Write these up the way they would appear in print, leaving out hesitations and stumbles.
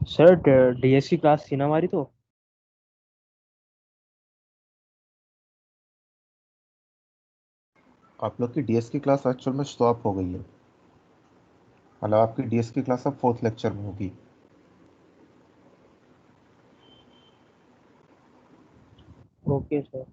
Sir DS की class थी ना हमारी तो। आप लोग की डीएस की क्लास एक्चुअल में स्टॉप हो गई है। मतलब आपकी डीएस की क्लास अब फोर्थ लेक्चर में होगी। Okay sir.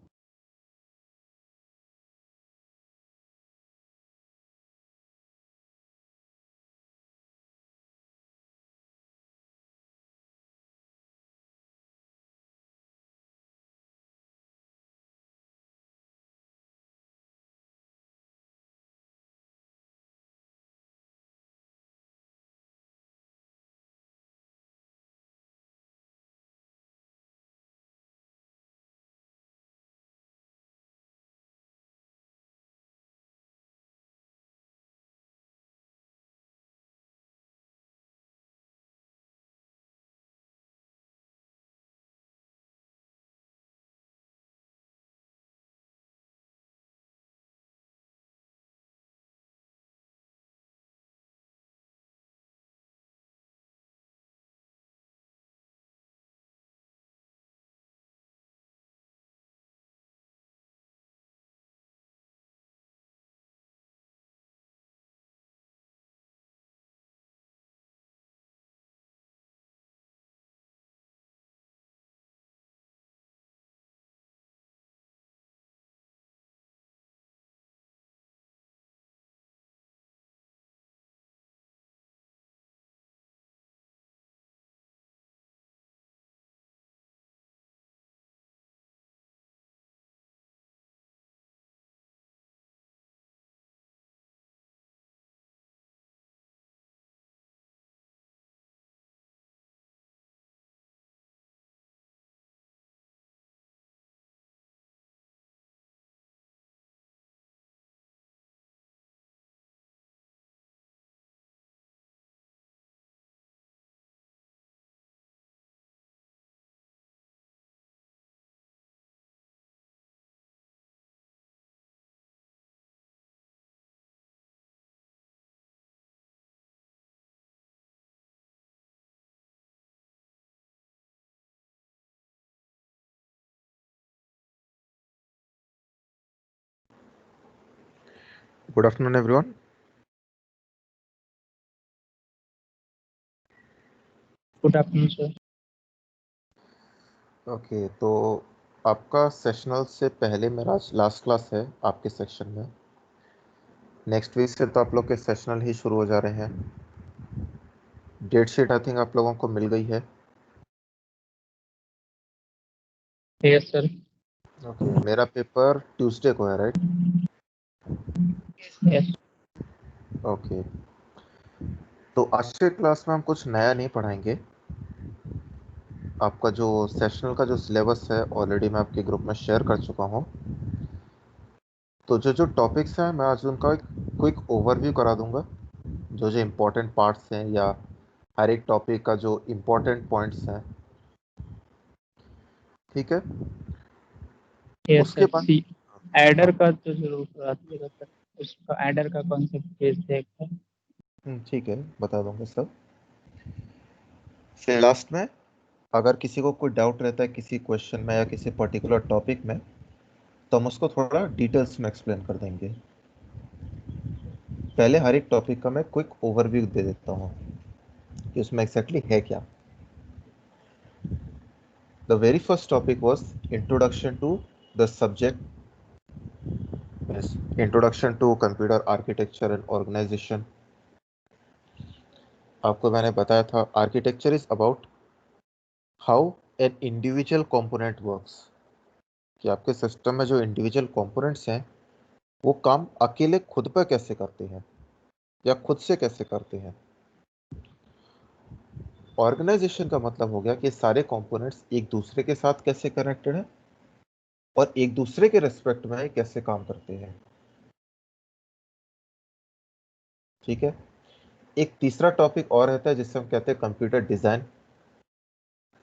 Good afternoon everyone. Good afternoon sir. Okay, तो आपका सेशनल से पहले मेरा आज लास्ट क्लास है आपके सेक्शन में। नेक्स्ट वीक से तो आप लोग के सेशनल ही शुरू हो जा रहे हैं। डेट शीट आई थिंक आप लोगों को मिल गई है। Yes sir. ओके, मेरा पेपर ट्यूसडे को है, राइट? यस। ओके, तो आज के क्लास में हम कुछ नया नहीं पढ़ाएंगे। आपका जो सेशनल का जो सिलेबस है ऑलरेडी मैं आपके ग्रुप में शेयर कर चुका हूँ। तो जो जो टॉपिक्स हैं मैं आज उनका एक क्विक ओवरव्यू करा दूंगा। जो जो इम्पोर्टेंट पार्ट्स हैं या हर एक टॉपिक का जो इम्पोर्टेंट पॉइंट्स हैं, ठीक है। यस उसके सर। बाद सी एडर हाँ, का तो जरूर करा दीजिएगा सर। उसका एडर का कॉन्सेप्ट भेज देगा। ठीक है, बता दूंगा सब। फिर लास्ट में अगर किसी को कोई डाउट रहता है किसी क्वेश्चन में या किसी पर्टिकुलर टॉपिक में, तो हम उसको थोड़ा डिटेल्स में एक्सप्लेन कर देंगे। पहले हर एक टॉपिक का मैं क्विक ओवरव्यू दे देता हूँ कि उसमें एग्जैक्टली है क्या। The very first topic was introduction to the subject, is introduction to computer architecture and organization. आपको मैंने बताया था architecture is about how an individual component works, कि आपके सिस्टम में जो इंडिविजुअल कंपोनेंट्स हैं वो काम अकेले खुद पर कैसे करते हैं या खुद से कैसे करते हैं। ऑर्गेनाइजेशन का मतलब हो गया कि सारे कंपोनेंट्स एक दूसरे के साथ कैसे कनेक्टेड हैं और एक दूसरे के रेस्पेक्ट में कैसे काम करते हैं। ठीक है। एक तीसरा टॉपिक और रहता है जिससे हम कहते हैं कंप्यूटर डिज़ाइन।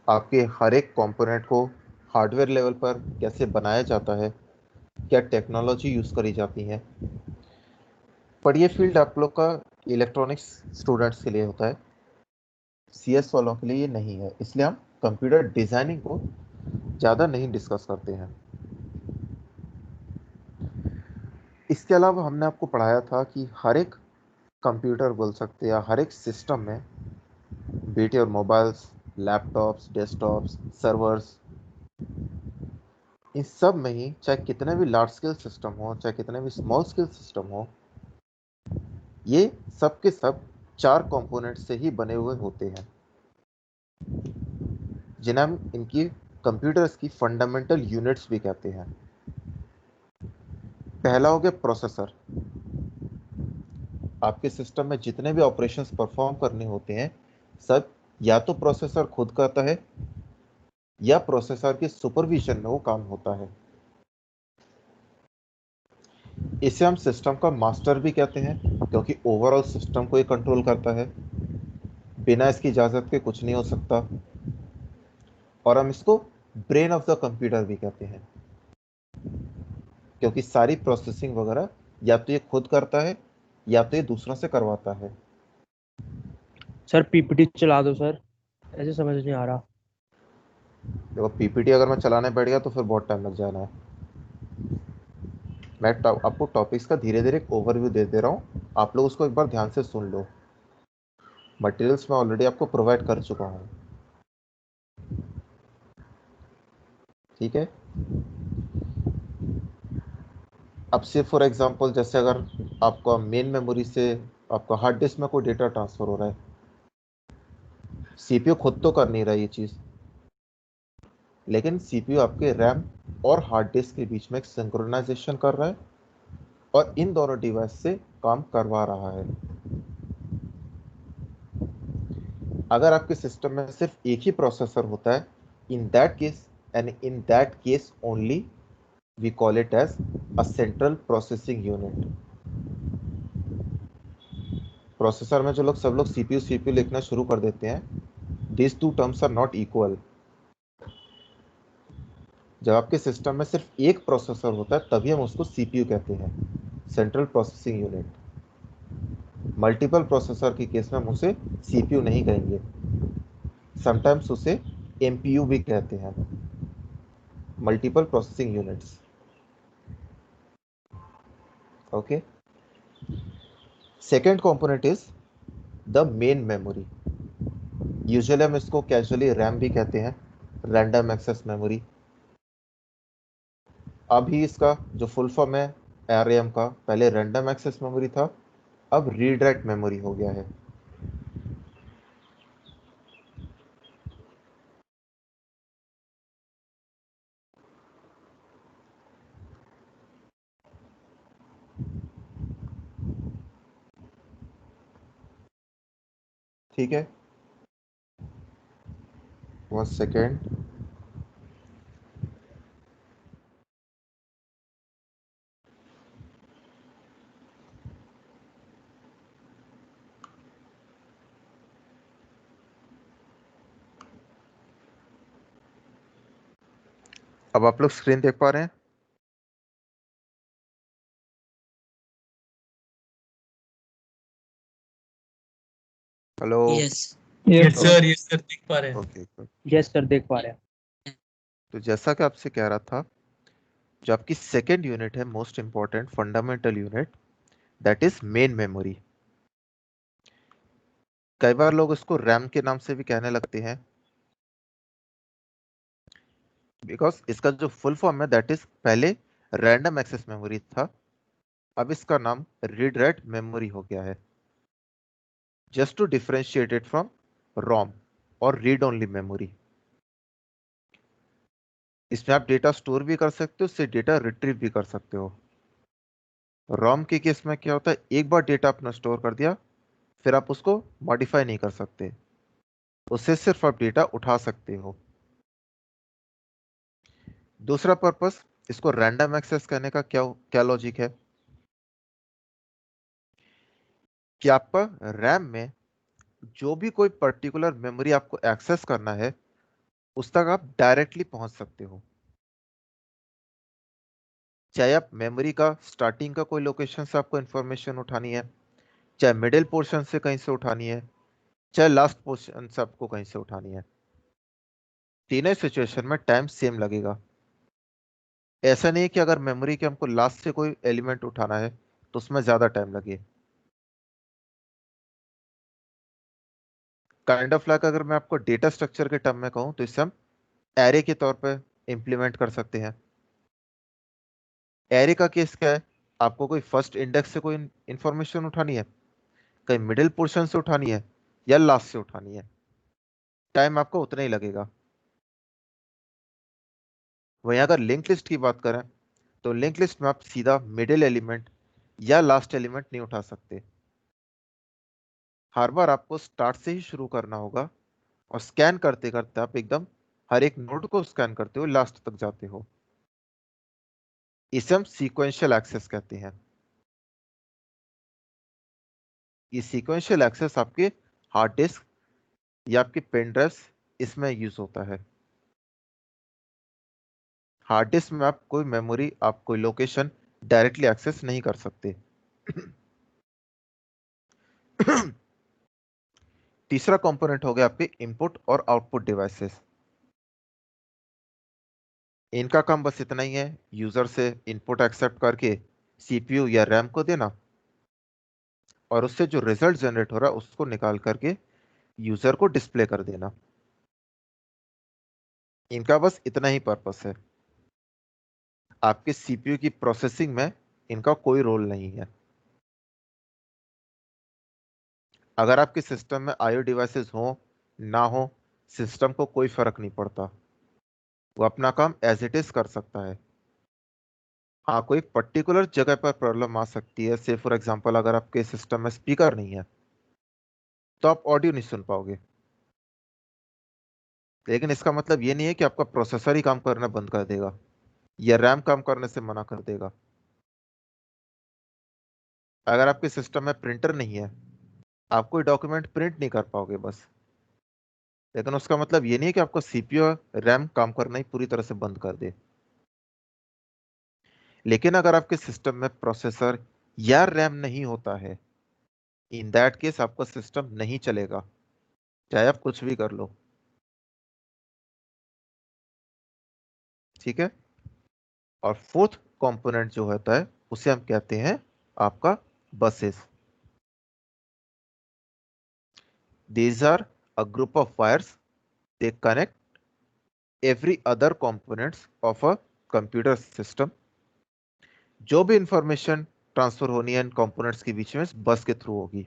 आपके हर एक कंपोनेंट को हार्डवेयर लेवल पर कैसे बनाया जाता है, क्या टेक्नोलॉजी यूज़ करी जाती है। पर ये फील्ड आप लोग का इलेक्ट्रॉनिक्स स्टूडेंट्स के लिए होता है। CS वालों के लिए ये नहीं है, इसलिए हम कंप्यूटर डिजाइनिंग को ज़्यादा नहीं डिस्कस करते हैं। इसके अलावा हमने आपको पढ़ाया था कि हर एक कंप्यूटर बोल सकते हैं या हर एक सिस्टम में, बी टी और मोबाइल्स, लैपटॉप्स, डेस्कटॉप्स, सर्वर्स, इन सब में ही चाहे कितने भी लार्ज स्केल सिस्टम हो, चाहे कितने भी स्मॉल स्केल सिस्टम हो, ये सब के सब 4 कंपोनेंट से ही बने हुए होते हैं, जिन्हें हम इनकी कंप्यूटर्स की फंडामेंटल यूनिट्स भी कहते हैं। पहला हो गया प्रोसेसर। आपके सिस्टम में जितने भी ऑपरेशंस परफॉर्म करने होते हैं, सब या तो प्रोसेसर खुद करता है या प्रोसेसर के सुपरविजन में वो काम होता है। इसे हम सिस्टम का मास्टर भी कहते हैं, क्योंकि ओवरऑल सिस्टम को ये कंट्रोल करता है, बिना इसकी इजाजत के कुछ नहीं हो सकता। और हम इसको ब्रेन ऑफ द कंप्यूटर भी कहते हैं, क्योंकि सारी प्रोसेसिंग वगैरह या तो ये खुद करता है या तो ये दूसरों से करवाता है। सर पीपीटी चला दो सर, ऐसे समझ नहीं आ रहा। देखो पीपीटी अगर मैं चलाने बैठ गया तो फिर बहुत टाइम लग जाना है। मैं आपको टॉपिक्स का धीरे धीरे एक ओवरव्यू दे दे रहा हूँ, आप लोग उसको एक बार ध्यान से सुन लो। मटेरियल्स मैं ऑलरेडी आपको प्रोवाइड कर चुका हूँ, ठीक है। अब से फॉर एग्जांपल, जैसे अगर आपका मेन मेमोरी से आपका हार्ड डिस्क में कोई डेटा ट्रांसफर हो रहा है, सीपीयू खुद तो कर नहीं रहा ये चीज़, लेकिन सीपीयू आपके रैम और हार्ड डिस्क के बीच में एक सिंक्रोनाइजेशन कर रहा है और इन दोनों डिवाइस से काम करवा रहा है। अगर आपके सिस्टम में सिर्फ एक ही प्रोसेसर होता है, in that case and in that case only we call it as a central processing unit. Processor में जो लोग सब लोग सीपीयू सीपीयू लिखना शुरू कर देते हैं, this two terms are not equal. जब आपके सिस्टम में सिर्फ एक प्रोसेसर होता है तभी हम उसको सीपीयू कहते हैं, central processing unit. Multiple processor के केस में हम उसे सीपीयू नहीं कहेंगे, समटाइम्स उसे एमपीयू भी कहते हैं, multiple processing units. Okay, second component is the main memory. Usually हम इसको कैजुअली रैम भी कहते हैं, रैंडम एक्सेस मेमोरी। अभी इसका जो फुल फॉर्म है आरएम का, पहले रैंडम एक्सेस मेमोरी था, अब रीड राइट मेमोरी हो गया है। ठीक है, 1 सेकेंड। अब आप लोग स्क्रीन देख पा रहे हैं? Hello? Yes yes sir. Yes sir देख पा रहे हैं। ओके, यस सर देख पा रहे हैं। तो जैसा कि आपसे कह रहा था, जो आपकी सेकेंड यूनिट है, most important fundamental unit, that is main memory. कई बार लोग इसको रैम के नाम से भी कहने लगते हैं, बिकॉज इसका जो फुल फॉर्म है दैट इज, पहले रैंडम एक्सेस मेमोरी था, अब इसका नाम रीड राइट मेमोरी हो गया है, just to differentiate it from ROM और रीड ओनली मेमोरी। इसमें आप डेटा स्टोर भी कर सकते हो, इससे डेटा रिट्रीव भी कर सकते हो। रोम के केस में क्या होता है, एक बार डेटा आपने स्टोर कर दिया, फिर आप उसको मॉडिफाई नहीं कर सकते, उससे सिर्फ आप डेटा उठा सकते हो। दूसरा पर्पस, इसको रैंडम एक्सेस करने का क्या क्या लॉजिक है कि आपका रैम में जो भी कोई पर्टिकुलर मेमोरी आपको एक्सेस करना है, उस तक आप डायरेक्टली पहुंच सकते हो। चाहे आप मेमोरी का स्टार्टिंग का कोई लोकेशन से आपको इंफॉर्मेशन उठानी है, चाहे मिडिल पोर्शन से कहीं से उठानी है, चाहे लास्ट पोजीशन से आपको कहीं से उठानी है, तीनों सिचुएशन में टाइम सेम लगेगा। ऐसा नहीं है कि अगर मेमोरी के हमको लास्ट से कोई एलिमेंट उठाना है तो उसमें ज्यादा टाइम लगे। काइंड ऑफ लाइक अगर मैं आपको डेटा स्ट्रक्चर के टर्म में कहूं तो इसे हम एरे के तौर पे इंप्लीमेंट कर सकते हैं। एरे का केस क्या है, आपको कोई फर्स्ट इंडेक्स से कोई इंफॉर्मेशन उठानी है, कहीं मिडिल पोर्शन से उठानी है या लास्ट से उठानी है, टाइम आपको उतना ही लगेगा। वहीं अगर लिंक लिस्ट की बात करें तो लिंक लिस्ट में आप सीधा मिडिल एलिमेंट या लास्ट एलिमेंट नहीं उठा सकते। हर बार आपको स्टार्ट से ही शुरू करना होगा और स्कैन करते करते आप एकदम हर एक नोड को स्कैन करते हुए लास्ट तक जाते हो। इसे हम सीक्वेंशियल एक्सेस कहते हैं। ये सीक्वेंशियल एक्सेस आपके हार्ड डिस्क या आपके पेन ड्राइव्स इसमें यूज होता है। हार्ड डिस्क में आप कोई मेमोरी, आप कोई लोकेशन डायरेक्टली एक्सेस नहीं कर सकते। तीसरा कंपोनेंट हो गया आपके इनपुट और आउटपुट डिवाइसेस। इनका काम बस इतना ही है, यूजर से इनपुट एक्सेप्ट करके सीपीयू या रैम को देना और उससे जो रिजल्ट जनरेट हो रहा है उसको निकाल करके यूजर को डिस्प्ले कर देना। इनका बस इतना ही पर्पस है। आपके सीपीयू की प्रोसेसिंग में इनका कोई रोल नहीं है। अगर आपके सिस्टम में आईओ डिवाइसेस हो ना हो, सिस्टम को कोई फर्क नहीं पड़ता, वो अपना काम एज इट इज कर सकता है। हाँ, कोई पर्टिकुलर जगह पर प्रॉब्लम आ सकती है। से फॉर एग्जांपल अगर आपके सिस्टम में स्पीकर नहीं है तो आप ऑडियो नहीं सुन पाओगे, लेकिन इसका मतलब ये नहीं है कि आपका प्रोसेसर ही काम करना बंद कर देगा या रैम काम करने से मना कर देगा। अगर आपके सिस्टम में प्रिंटर नहीं है, आप कोई डॉक्यूमेंट प्रिंट नहीं कर पाओगे बस, लेकिन उसका मतलब ये नहीं है कि आपका सीपीयू रैम काम करना ही पूरी तरह से बंद कर दे। लेकिन अगर आपके सिस्टम में प्रोसेसर या रैम नहीं होता है, इन दैट केस आपका सिस्टम नहीं चलेगा, चाहे आप कुछ भी कर लो। ठीक है। और फोर्थ कंपोनेंट जो होता है उसे हम कहते हैं आपका buses. These are a group of wires. They connect every other components of a computer system. जो भी इंफॉर्मेशन ट्रांसफर होनी है इन कंपोनेंट्स के बीच में बस के थ्रू होगी।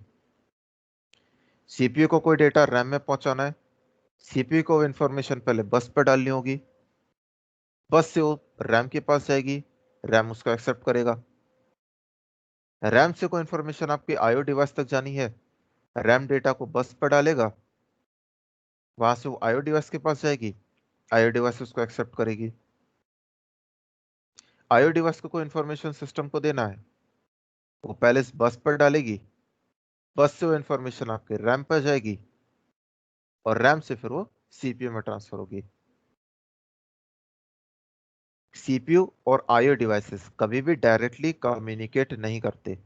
सीपीयू को कोई डेटा रैम में पहुंचाना है, सीपीयू को इंफॉर्मेशन पहले बस पर डालनी होगी, बस से वो रैम के पास जाएगी, रैम उसको एक्सेप्ट करेगा, रैम से कोई इंफॉर्मेशन आपके आईओ डिवाइस तक जानी है, रैम डेटा को बस पर डालेगा, वहां से वो आईओ डिवाइस के पास जाएगी, आईओ डिवाइस उसको एक्सेप्ट करेगी। आईओ डिवाइस को कोई इंफॉर्मेशन सिस्टम को देना है, वो पहले इस बस पर डालेगी, बस से वो इंफॉर्मेशन आपके रैम पर जाएगी और रैम से फिर वो सीपीयू में ट्रांसफर होगी। सीपीयू और आईओ डिवाइसेस कभी भी डायरेक्टली कम्युनिकेट नहीं करते।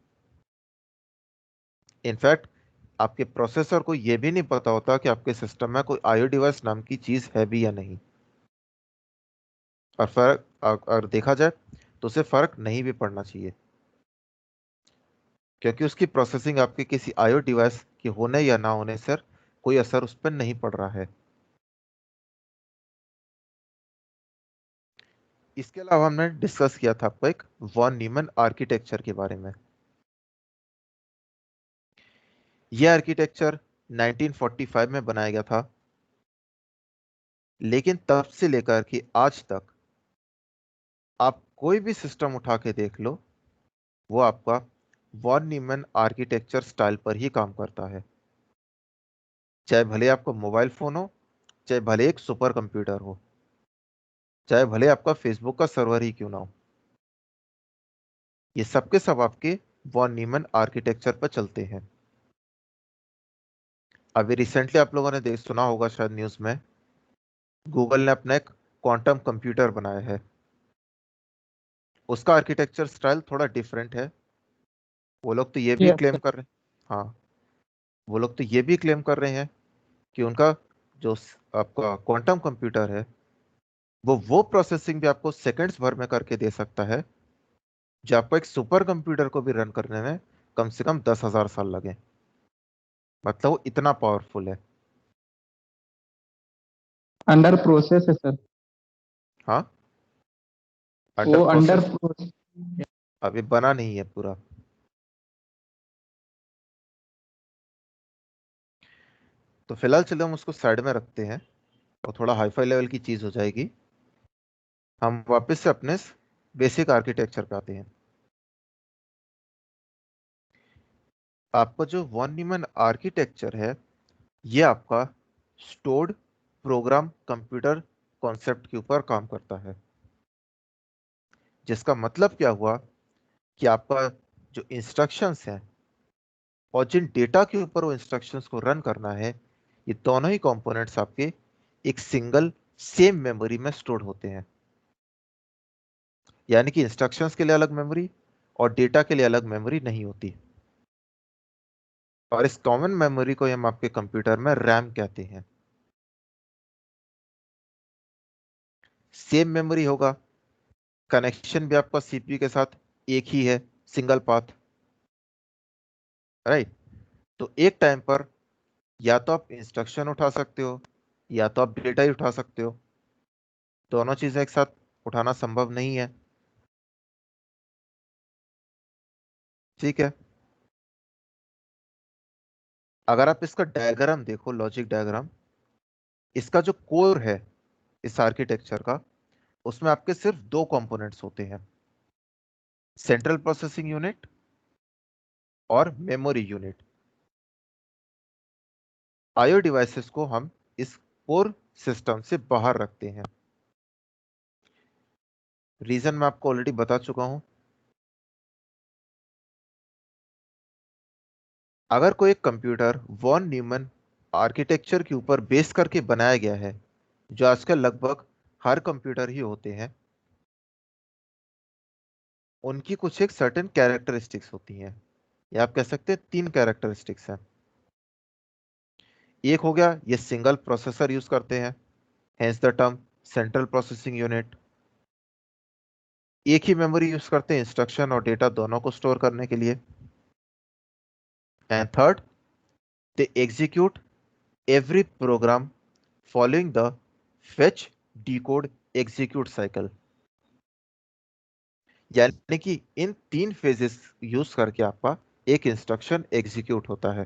इनफैक्ट आपके प्रोसेसर को यह भी नहीं पता होता कि आपके सिस्टम में कोई आईओ डिवाइस नाम की चीज है भी या नहीं। और फर्क अगर देखा जाए तो उसे फर्क नहीं भी पड़ना चाहिए, क्योंकि उसकी प्रोसेसिंग आपके किसी आईओ डिवाइस के होने या ना होने से कोई असर उस पर नहीं पड़ रहा है। इसके अलावा हमने डिस्कस किया था आपको एक वॉन न्यूमैन आर्किटेक्चर के बारे में। यह आर्किटेक्चर 1945 में बनाया गया था, लेकिन तब से लेकर के आज तक आप कोई भी सिस्टम उठा के देख लो, वो आपका वॉन न्यूमैन आर्किटेक्चर स्टाइल पर ही काम करता है। चाहे भले आपका मोबाइल फोन हो, चाहे भले एक सुपर कंप्यूटर हो, चाहे भले आपका फेसबुक का सर्वर ही क्यों ना हो, ये सब के सब आपके वॉन न्यूमैन आर्किटेक्चर पर चलते हैं। अभी रिसेंटली आप लोगों ने देख सुना होगा शायद न्यूज में, गूगल ने अपना एक क्वांटम कंप्यूटर बनाया है। उसका आर्किटेक्चर स्टाइल थोड़ा डिफरेंट है। वो लोग तो ये भी यस क्लेम सर। कर रहे हैं, हाँ, वो लोग तो ये भी क्लेम कर रहे हैं कि उनका जो आपका क्वांटम कंप्यूटर है वो प्रोसेसिंग भी आपको सेकंड्स भर में करके दे सकता है, जो आपको एक सुपर कंप्यूटर को भी रन करने में कम से कम 10,000 साल लगे। मतलब वो इतना पावरफुल है। अंडर प्रोसेस है सर। हाँ, वो अंडर अंडर प्रोसेस, अभी बना नहीं है पूरा। तो फिलहाल चलो हम उसको साइड में रखते हैं, और थोड़ा हाईफाई लेवल की चीज हो जाएगी। हम वापस से अपने बेसिक आर्किटेक्चर पे आते हैं। आपका जो वॉन न्यूमन आर्किटेक्चर है, ये आपका स्टोर्ड प्रोग्राम कंप्यूटर कॉन्सेप्ट के ऊपर काम करता है। जिसका मतलब क्या हुआ कि आपका जो इंस्ट्रक्शंस हैं और जिन डेटा के ऊपर वो इंस्ट्रक्शंस को रन करना है, ये दोनों ही कंपोनेंट्स आपके एक सिंगल सेम मेमोरी में स्टोर्ड होते हैं। यानी कि इंस्ट्रक्शंस के लिए अलग मेमोरी और डेटा के लिए अलग मेमोरी नहीं होती। और इस कॉमन मेमोरी को हम आपके कंप्यूटर में रैम कहते हैं। सेम मेमोरी होगा, कनेक्शन भी आपका सीपीयू के साथ एक ही है, सिंगल पाथ, राइट। तो एक टाइम पर या तो आप इंस्ट्रक्शन उठा सकते हो या तो आप डेटा ही उठा सकते हो। दोनों चीजें एक साथ उठाना संभव नहीं है, ठीक है। अगर आप इसका डायग्राम देखो, लॉजिक डायग्राम, इसका जो कोर है इस आर्किटेक्चर का, उसमें आपके सिर्फ दो कंपोनेंट्स होते हैं, सेंट्रल प्रोसेसिंग यूनिट और मेमोरी यूनिट। आईओ डिवाइसेस को हम इस कोर सिस्टम से बाहर रखते हैं। रीजन मैं आपको ऑलरेडी बता चुका हूं। अगर कोई एक कंप्यूटर वॉन न्यूमन आर्किटेक्चर के ऊपर बेस करके बनाया गया है, जो आजकल लगभग हर कंप्यूटर ही होते हैं, उनकी कुछ एक सर्टेन कैरेक्टरिस्टिक्स होती हैं, या आप कह सकते हैं तीन कैरेक्टरिस्टिक्स हैं। एक हो गया, ये सिंगल प्रोसेसर यूज करते हैं, hence the term central processing unit. एक ही मेमोरी यूज करते हैं इंस्ट्रक्शन और डेटा दोनों को स्टोर करने के लिए। And third, they execute every programme following the fetch decode execute cycle. यानी कि इन तीन फेजेस यूज करके आपका एक इंस्ट्रक्शन एग्जीक्यूट होता है।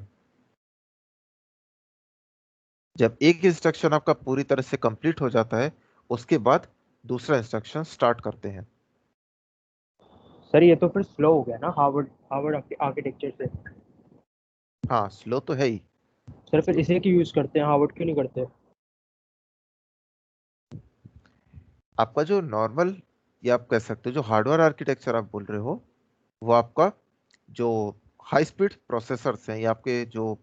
जब एक इंस्ट्रक्शन आपका पूरी तरह से कंप्लीट हो जाता है, उसके बाद दूसरा इंस्ट्रक्शन स्टार्ट करते हैं। सर ये तो फिर स्लो हो गया ना हार्वर्ड हार्वर्ड आर्किटेक्चर से। हाँ, स्लो तो है ही। सर फिर इसे क्यों यूज करते हैं, हार्वर्ड क्यों नहीं करते? आपका जो नॉर्मल, या आप कह सकते हो जो हार्डवेयर आर्किटेक्चर आप बोल रहे हो, वो आपका जो हाई स्पीड प्रोसेसर्स हैं, या आपके जो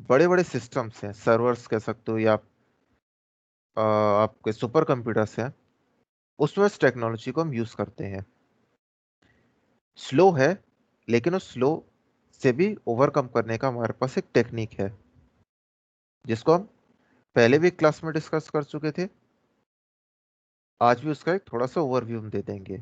बड़े बड़े सिस्टम्स हैं, सर्वर्स कह सकते हो, या आपके सुपर कंप्यूटर्स हैं, उसमें इस टेक्नोलॉजी को हम यूज करते हैं। स्लो है, लेकिन उस स्लो से भी ओवरकम करने का हमारे पास एक टेक्निक है, जिसको हम पहले भी क्लास में डिस्कस कर चुके थे। आज भी उसका एक थोड़ा सा ओवरव्यू हम दे देंगे।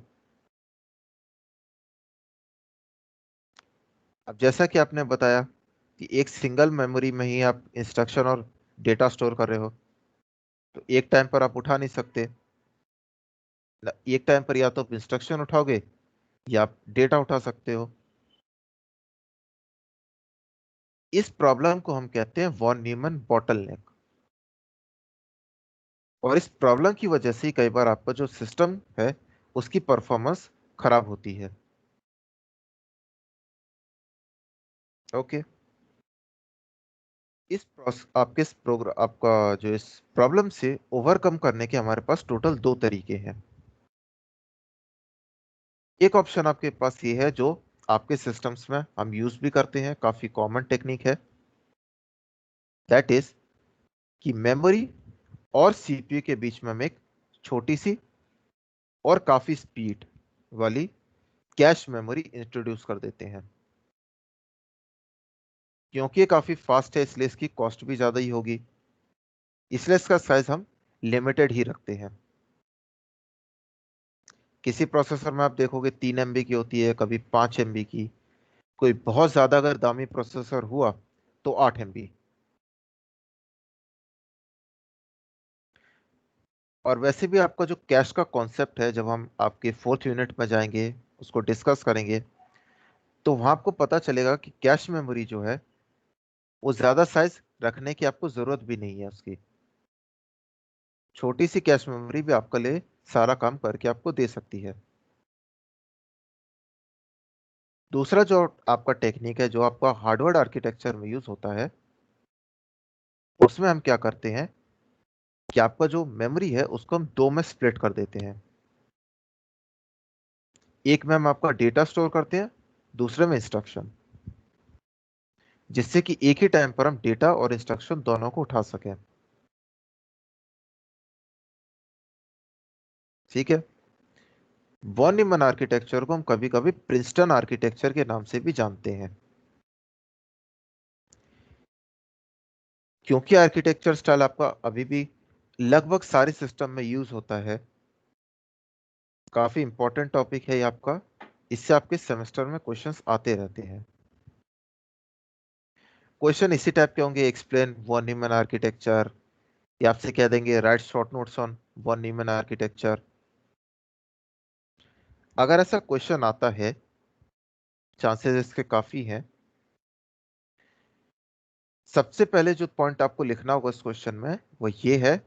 अब जैसा कि आपने बताया कि एक सिंगल मेमोरी में ही आप इंस्ट्रक्शन और डेटा स्टोर कर रहे हो, तो एक टाइम पर आप उठा नहीं सकते। एक टाइम पर या तो आप इंस्ट्रक्शन उठाओगे या आप डेटा उठा सकते हो। इस प्रॉब्लम को हम कहते हैं वॉन न्यूमन बॉटलनेक। और इस प्रॉब्लम की वजह से ही कई बार आपका जो सिस्टम है उसकी परफॉर्मेंस खराब होती है। ओके। आपके इस प्रोग्राम, आपका जो इस प्रॉब्लम से ओवरकम करने के हमारे पास टोटल दो तरीके हैं। एक ऑप्शन आपके पास ये है, जो आपके सिस्टम्स में हम यूज भी करते हैं, काफी कॉमन टेक्निक है। दैट इज कि मेमोरी और सीपीयू के बीच में हम एक छोटी सी और काफी स्पीड वाली कैश मेमोरी इंट्रोड्यूस कर देते हैं। क्योंकि ये काफी फास्ट है इसलिए इसकी कॉस्ट भी ज्यादा ही होगी, इसलिए इसका साइज हम लिमिटेड ही रखते हैं। किसी प्रोसेसर में आप देखोगे 3 MB की होती है, कभी 5 MB की, कोई बहुत ज्यादा अगर दामी प्रोसेसर हुआ तो 8 MB। और वैसे भी आपका जो कैश का कॉन्सेप्ट है, जब हम आपके 4th यूनिट में जाएंगे उसको डिस्कस करेंगे, तो वहां आपको पता चलेगा कि कैश मेमोरी जो है वो ज्यादा साइज रखने की आपको जरूरत भी नहीं है उसकी। छोटी सी कैश मेमोरी भी आपके लिए सारा काम करके आपको दे सकती है। दूसरा जो आपका टेक्निक है, जो आपका हार्डवर्ड आर्किटेक्चर में यूज होता है, उसमें हम क्या करते हैं कि आपका जो मेमोरी है उसको हम दो में स्प्लिट कर देते हैं। एक में हम आपका डेटा स्टोर करते हैं, दूसरे में इंस्ट्रक्शन, जिससे कि एक ही टाइम पर हम डेटा और इंस्ट्रक्शन दोनों को उठा सकें। ठीक है। वॉन न्यूमन आर्किटेक्चर को हम कभी कभी प्रिंसटन आर्किटेक्चर के नाम से भी जानते हैं, क्योंकि आर्किटेक्चर स्टाइल आपका अभी भी लगभग सारे सिस्टम में यूज होता है। काफी इंपॉर्टेंट टॉपिक है ये आपका, इससे आपके सेमेस्टर में क्वेश्चंस आते रहते हैं। क्वेश्चन इसी टाइप के होंगे, एक्सप्लेन वॉन न्यूमन आर्किटेक्चर, या आपसे कह देंगे write short notes on von Neumann architecture. अगर ऐसा क्वेश्चन आता है, चांसेस इसके काफी हैं। सबसे पहले जो पॉइंट आपको लिखना होगा इस क्वेश्चन में वो ये है,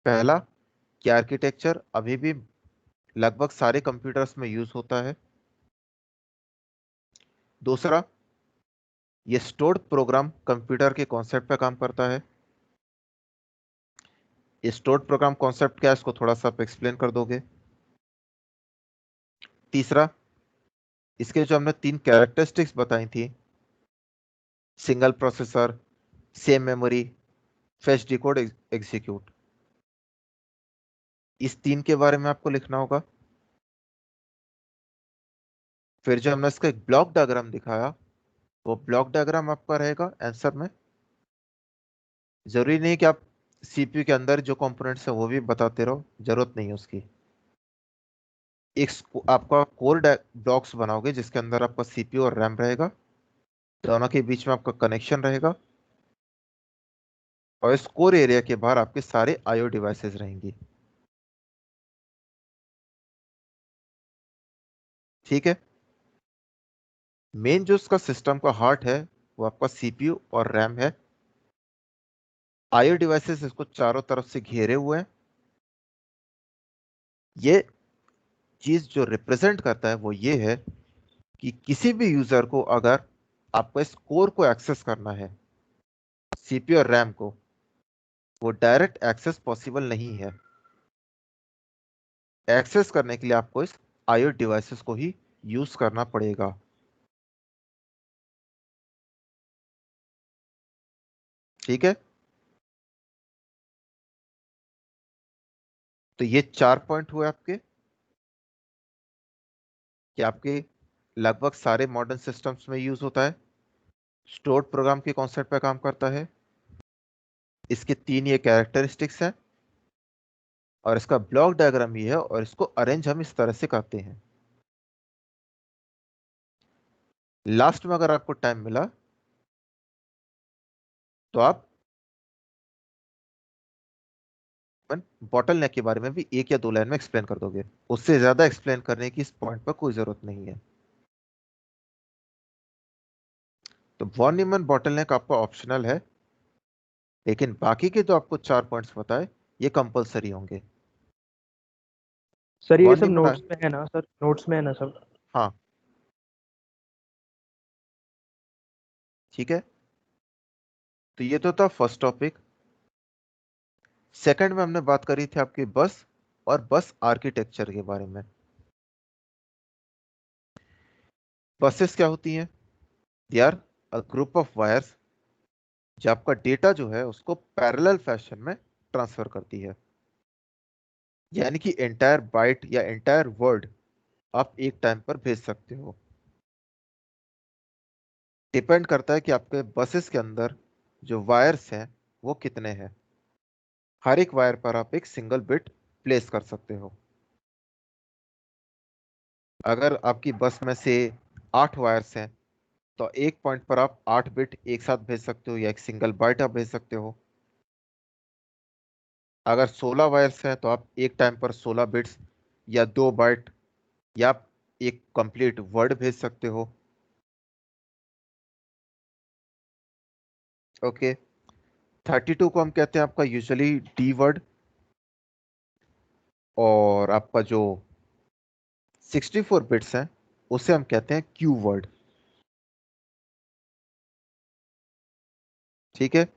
पहला कि आर्किटेक्चर अभी भी लगभग सारे कंप्यूटर्स में यूज होता है। दूसरा, ये स्टोर्ड प्रोग्राम कंप्यूटर के कॉन्सेप्ट पे काम करता है। ये स्टोर्ड प्रोग्राम कॉन्सेप्ट क्या है, इसको थोड़ा सा आप एक्सप्लेन कर दोगे। तीसरा, इसके जो हमने 3 कैरेक्टरिस्टिक्स बताई थी, single processor, same memory, fetch decode execute, इस 3 के बारे में आपको लिखना होगा। फिर जो हमने इसका एक ब्लॉक डायग्राम दिखाया, वो ब्लॉक डायग्राम आपका रहेगा आंसर में। जरूरी नहीं कि आप सीपीयू के अंदर जो कंपोनेंट्स है वो भी बताते रहो, जरूरत नहीं है उसकी। एक आपका कोर ब्लॉक्स बनाओगे जिसके अंदर आपका सीपीयू और रैम रहेगा, दोनों के बीच में आपका कनेक्शन रहेगा, और इस कोर एरिया के बाहर आपके सारे आईओ डिवाइसेस रहेंगी। ठीक है। मेन जो उसका सिस्टम का हार्ट है वो आपका सीपीयू और रैम है। आईओ डिवाइसेस इसको चारों तरफ से घेरे हुए हैं। ये चीज जो रिप्रेजेंट करता है वो ये है कि किसी भी यूजर को अगर आपको इस कोर को एक्सेस करना है, सीपीयू और रैम को, वो डायरेक्ट एक्सेस पॉसिबल नहीं है। एक्सेस करने के लिए आपको इस आईओ डिवाइसेस को ही यूज करना पड़ेगा। ठीक है। तो ये 4 पॉइंट हुए आपके, कि आपके लगभग सारे मॉडर्न सिस्टम्स में यूज होता है, स्टोर्ड प्रोग्राम के कॉन्सेप्ट पे काम करता है, इसके 3 ये कैरेक्टरिस्टिक्स हैं, और इसका ब्लॉक डायग्राम ये है, और इसको अरेंज हम इस तरह से करते हैं। लास्ट में अगर आपको टाइम मिला तो आप बॉटल नेक के बारे में भी 1 या 2 लाइन में एक्सप्लेन कर दोगे, उससे ज्यादा एक्सप्लेन करने की इस पॉइंट पर कोई जरूरत नहीं है। तो वॉन न्यूमन बॉटल नेक आपका ऑप्शनल है, लेकिन बाकी के जो आपको 4 पॉइंट्स बताए ये कंपलसरी होंगे। सर ये वॉन सब न्यूमन, नोट्स में है ना सर, नोट्स में है ना सब? हाँ ठीक है। तो ये तो था फर्स्ट टॉपिक। सेकंड में हमने बात करी थी आपकी बस और बस आर्किटेक्चर के बारे में। बसेस क्या होती हैं? They are a group of wires जो आपका डेटा जो है उसको पैरेलल फैशन में ट्रांसफर करती है, यानी कि एंटायर बाइट या एंटायर वर्ड आप एक टाइम पर भेज सकते हो। डिपेंड करता है कि आपके बसेस के अंदर जो वायर्स हैं वो कितने हैं। हर एक वायर पर आप एक सिंगल बिट प्लेस कर सकते हो। अगर आपकी बस में से 8 वायर्स हैं तो एक पॉइंट पर आप 8 बिट एक साथ भेज सकते हो या एक सिंगल बाइट आप भेज सकते हो। अगर 16 वायर्स हैं तो आप एक टाइम पर 16 बिट्स या 2 बाइट या आप एक कंप्लीट वर्ड भेज सकते हो। ओके, 32 को हम कहते हैं आपका यूजुअली डी वर्ड, और आपका जो 64 बिट्स हैं उसे हम कहते हैं क्यू वर्ड। ठीक है,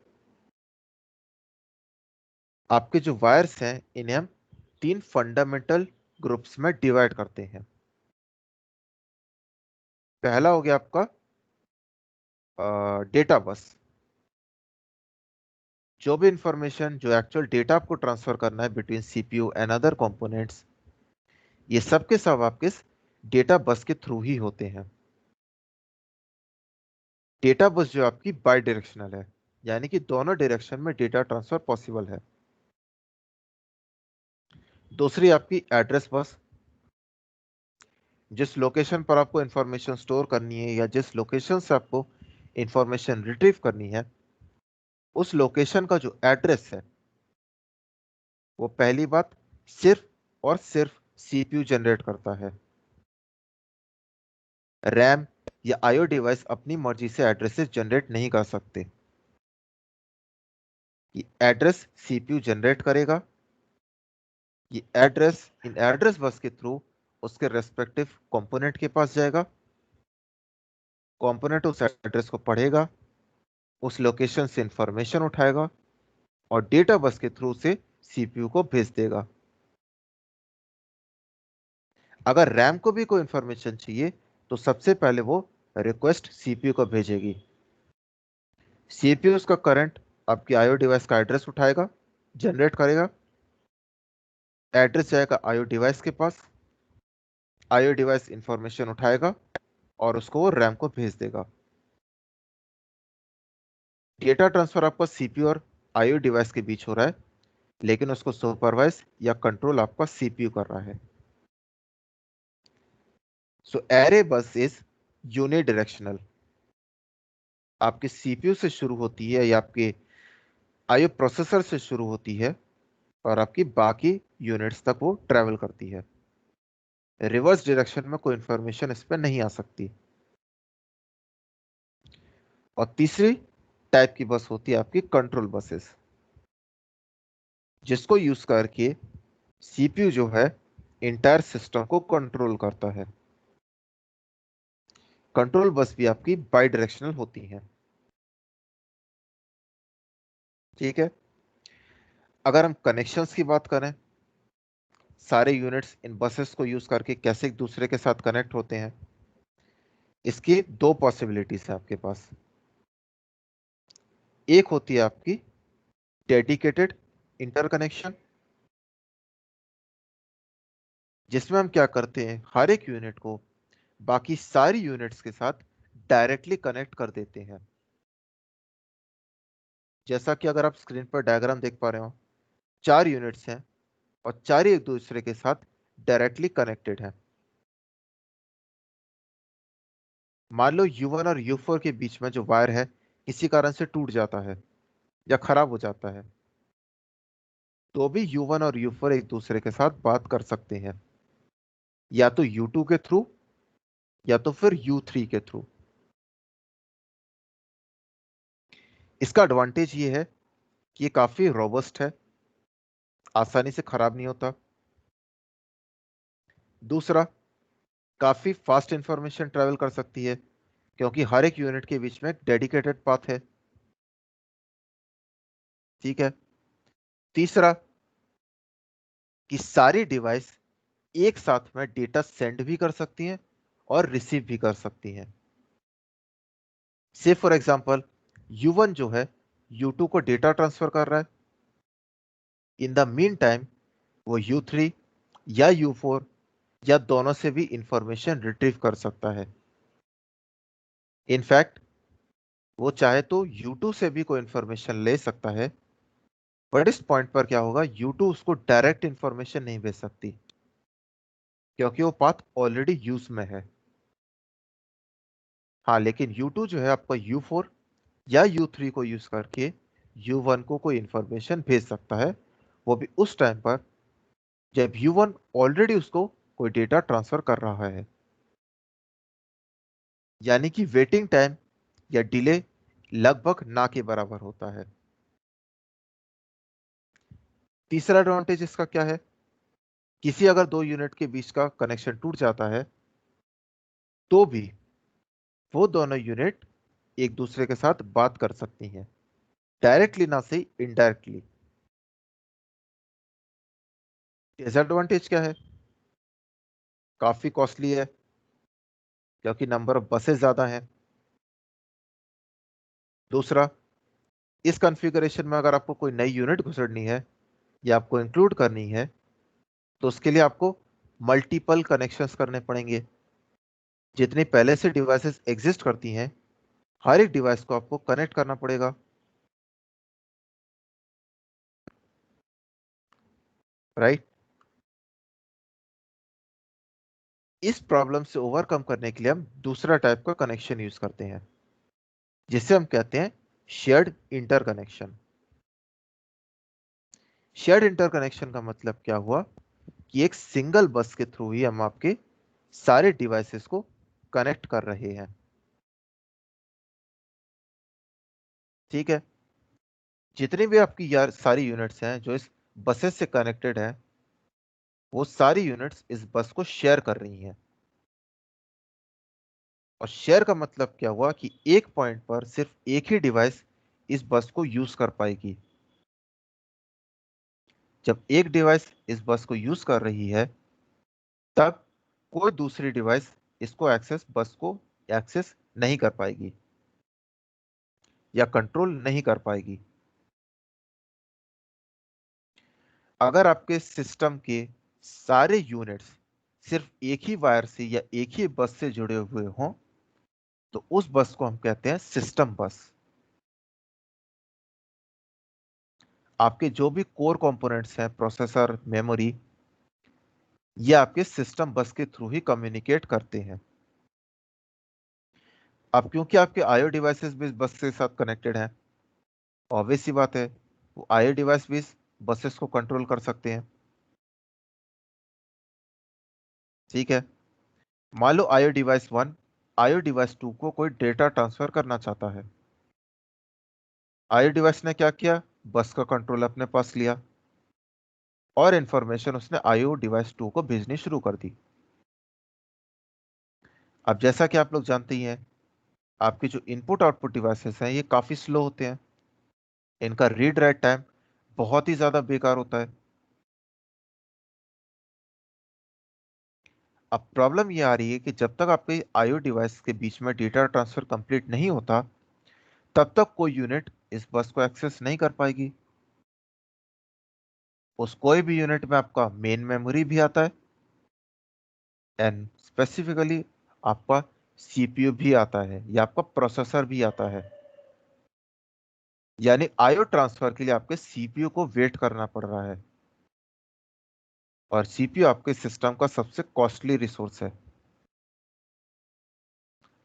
आपके जो वायर्स हैं इन्हें हम 3 फंडामेंटल ग्रुप्स में डिवाइड करते हैं। पहला हो गया आपका डेटा बस। जो भी इंफॉर्मेशन, जो एक्चुअल डेटा आपको ट्रांसफर करना है between CPU and other components, ये सब के सब आपके डेटा बस के थ्रू ही होते हैं। डेटा बस जो आपकी बाई डायरेक्शनल है, यानी कि दोनों डायरेक्शन में डेटा ट्रांसफर पॉसिबल है। दूसरी आपकी एड्रेस बस, जिस लोकेशन पर आपको इंफॉर्मेशन स्टोर करनी है या जिस लोकेशन से आपको इंफॉर्मेशन रिट्रीव करनी है, उस लोकेशन का जो एड्रेस है वो पहली बात सिर्फ और सिर्फ सीपीयू जनरेट करता है। रैम या आईओ डिवाइस अपनी मर्जी से एड्रेसेस जनरेट नहीं कर सकते। ये एड्रेस सीपीयू जनरेट करेगा। ये एड्रेस इन एड्रेस बस के थ्रू उसके रेस्पेक्टिव कंपोनेंट के पास जाएगा। कंपोनेंट उस एड्रेस को पढ़ेगा, उस लोकेशन से इंफॉर्मेशन उठाएगा और डेटा बस के थ्रू से सीपीयू को भेज देगा। अगर रैम को भी कोई इंफॉर्मेशन चाहिए तो सबसे पहले वो रिक्वेस्ट सीपीयू को भेजेगी। सीपीयू उसका करंट आपकी आईओ डिवाइस का एड्रेस उठाएगा, जनरेट करेगा, एड्रेस जाएगा आईओ डिवाइस के पास, आईओ डिवाइस इंफॉर्मेशन उठाएगा और उसको वो रैम को भेज देगा। डेटा ट्रांसफर आपका सीपीयू और आईओ डिवाइस के बीच हो रहा है, लेकिन उसको सुपरवाइज या कंट्रोल आपका सीपीयू कर रहा है। सो एरे बस इज यूनिडायरेक्शनल। आपके सीपीयू से शुरू होती है या आपके आईओ प्रोसेसर से शुरू होती है और आपकी बाकी यूनिट्स तक वो ट्रेवल करती है। रिवर्स डायरेक्शन में कोई इंफॉर्मेशन इस पर नहीं आ सकती। और तीसरी टाइप की बस होती है आपकी कंट्रोल बसेस, जिसको यूज करके सीपीयू जो है इंटायर सिस्टम को कंट्रोल करता है। कंट्रोल बस भी आपकी बाई डायरेक्शनल होती है। ठीक है, अगर हम कनेक्शंस की बात करें, सारे यूनिट्स इन बसेस को यूज करके कैसे एक दूसरे के साथ कनेक्ट होते हैं, इसकी दो पॉसिबिलिटीज है आपके पास। एक होती है आपकी डेडिकेटेड इंटरकनेक्शन, जिसमें हम क्या करते हैं, हर एक यूनिट को बाकी सारी यूनिट्स के साथ डायरेक्टली कनेक्ट कर देते हैं। जैसा कि अगर आप स्क्रीन पर डायग्राम देख पा रहे हो, 4 यूनिट्स हैं और 4 एक दूसरे के साथ डायरेक्टली कनेक्टेड हैं। मान लो U1 और U4 के बीच में जो वायर है किसी कारण से टूट जाता है या खराब हो जाता है, तो भी U1 और U4 एक दूसरे के साथ बात कर सकते हैं, या तो U2 के थ्रू या तो फिर U3 के थ्रू। इसका एडवांटेज ये है कि ये काफी रोबस्ट है, आसानी से खराब नहीं होता। दूसरा, काफी फास्ट इंफॉर्मेशन ट्रेवल कर सकती है, क्योंकि हर एक यूनिट के बीच में एक डेडिकेटेड पाथ है। ठीक है, तीसरा कि सारी डिवाइस एक साथ में डेटा सेंड भी कर सकती हैं और रिसीव भी कर सकती हैं। से फॉर एग्जांपल U1 जो है U2 को डेटा ट्रांसफर कर रहा है, इन द मीन टाइम वो U3 या U4 या दोनों से भी इंफॉर्मेशन रिट्रीव कर सकता है। इनफैक्ट वो चाहे तो U2 से भी कोई इंफॉर्मेशन ले सकता है, बट इस पॉइंट पर क्या होगा, U2 उसको डायरेक्ट इंफॉर्मेशन नहीं भेज सकती क्योंकि वो पाथ ऑलरेडी यूज में है। हाँ, लेकिन U2 जो है आपका U4 या U3 को यूज करके U1 को कोई इंफॉर्मेशन भेज सकता है, वो भी उस टाइम पर जब U1 ऑलरेडी उसको कोई डेटा ट्रांसफर कर रहा है। यानी कि वेटिंग टाइम या डिले लगभग ना के बराबर होता है। तीसरा एडवांटेज इसका क्या है, किसी अगर दो यूनिट के बीच का कनेक्शन टूट जाता है तो भी वो दोनों यूनिट एक दूसरे के साथ बात कर सकती हैं, डायरेक्टली ना सही इनडायरेक्टली। डिसएडवांटेज क्या है, काफी कॉस्टली है क्योंकि नंबर ऑफ बसेस ज्यादा हैं। दूसरा, इस कॉन्फ़िगरेशन में अगर आपको कोई नई यूनिट घुसड़नी है या आपको इंक्लूड करनी है तो उसके लिए आपको मल्टीपल कनेक्शंस करने पड़ेंगे। जितनी पहले से डिवाइसेस एग्जिस्ट करती हैं, हर एक डिवाइस को आपको कनेक्ट करना पड़ेगा, राइट। इस प्रॉब्लम से ओवरकम करने के लिए हम दूसरा टाइप का कनेक्शन यूज करते हैं जिसे हम कहते हैं शेयर्ड इंटरकनेक्शन। शेयर्ड इंटरकनेक्शन का मतलब क्या हुआ कि एक सिंगल बस के थ्रू ही हम आपके सारे डिवाइसेस को कनेक्ट कर रहे हैं, ठीक है। जितनी भी आपकी यार सारी यूनिट्स हैं जो इस बसेस से कनेक्टेड हैं, वो सारी यूनिट्स इस बस को शेयर कर रही हैं। और शेयर का मतलब क्या हुआ कि एक पॉइंट पर सिर्फ एक ही डिवाइस इस बस को यूज कर पाएगी। जब एक डिवाइस इस बस को यूज कर रही है तब कोई दूसरी डिवाइस इसको बस को एक्सेस नहीं कर पाएगी या कंट्रोल नहीं कर पाएगी। अगर आपके सिस्टम के सारे यूनिट्स सिर्फ एक ही वायर से या एक ही बस से जुड़े हुए हों तो उस बस को हम कहते हैं सिस्टम बस। आपके जो भी कोर कंपोनेंट्स हैं, प्रोसेसर, मेमोरी, ये आपके सिस्टम बस के थ्रू ही कम्युनिकेट करते हैं। अब क्योंकि आपके आईओ डिवाइसेस भी इस बस के साथ कनेक्टेड हैं, ऑब्वियस सी बात है वो आईओ डिवाइस भी इस बसेस को कंट्रोल कर सकते हैं, ठीक है। मान लो आईओ डिवाइस 1 आईओ डिवाइस 2 को कोई डेटा ट्रांसफर करना चाहता है। आईओ डिवाइस ने क्या किया, बस का कंट्रोल अपने पास लिया और इंफॉर्मेशन उसने आईओ डिवाइस 2 को भेजनी शुरू कर दी। अब जैसा कि आप लोग जानते ही हैं, आपके जो इनपुट आउटपुट डिवाइसेस हैं ये काफी स्लो होते हैं, इनका रीड राइट टाइम बहुत ही ज्यादा बेकार होता है। अब प्रॉब्लम ये आ रही है कि जब तक आपके आईओ डिवाइस के बीच में डेटा ट्रांसफर कंप्लीट नहीं होता तब तक कोई यूनिट इस बस को एक्सेस नहीं कर पाएगी। उस कोई भी यूनिट में आपका मेन मेमोरी भी आता है एंड स्पेसिफिकली आपका सीपीयू भी आता है या आपका प्रोसेसर भी आता है। यानी आईओ ट्रांसफर के लिए आपके सीपीयू को वेट करना पड़ रहा है और सीपीयू आपके सिस्टम का सबसे कॉस्टली रिसोर्स है,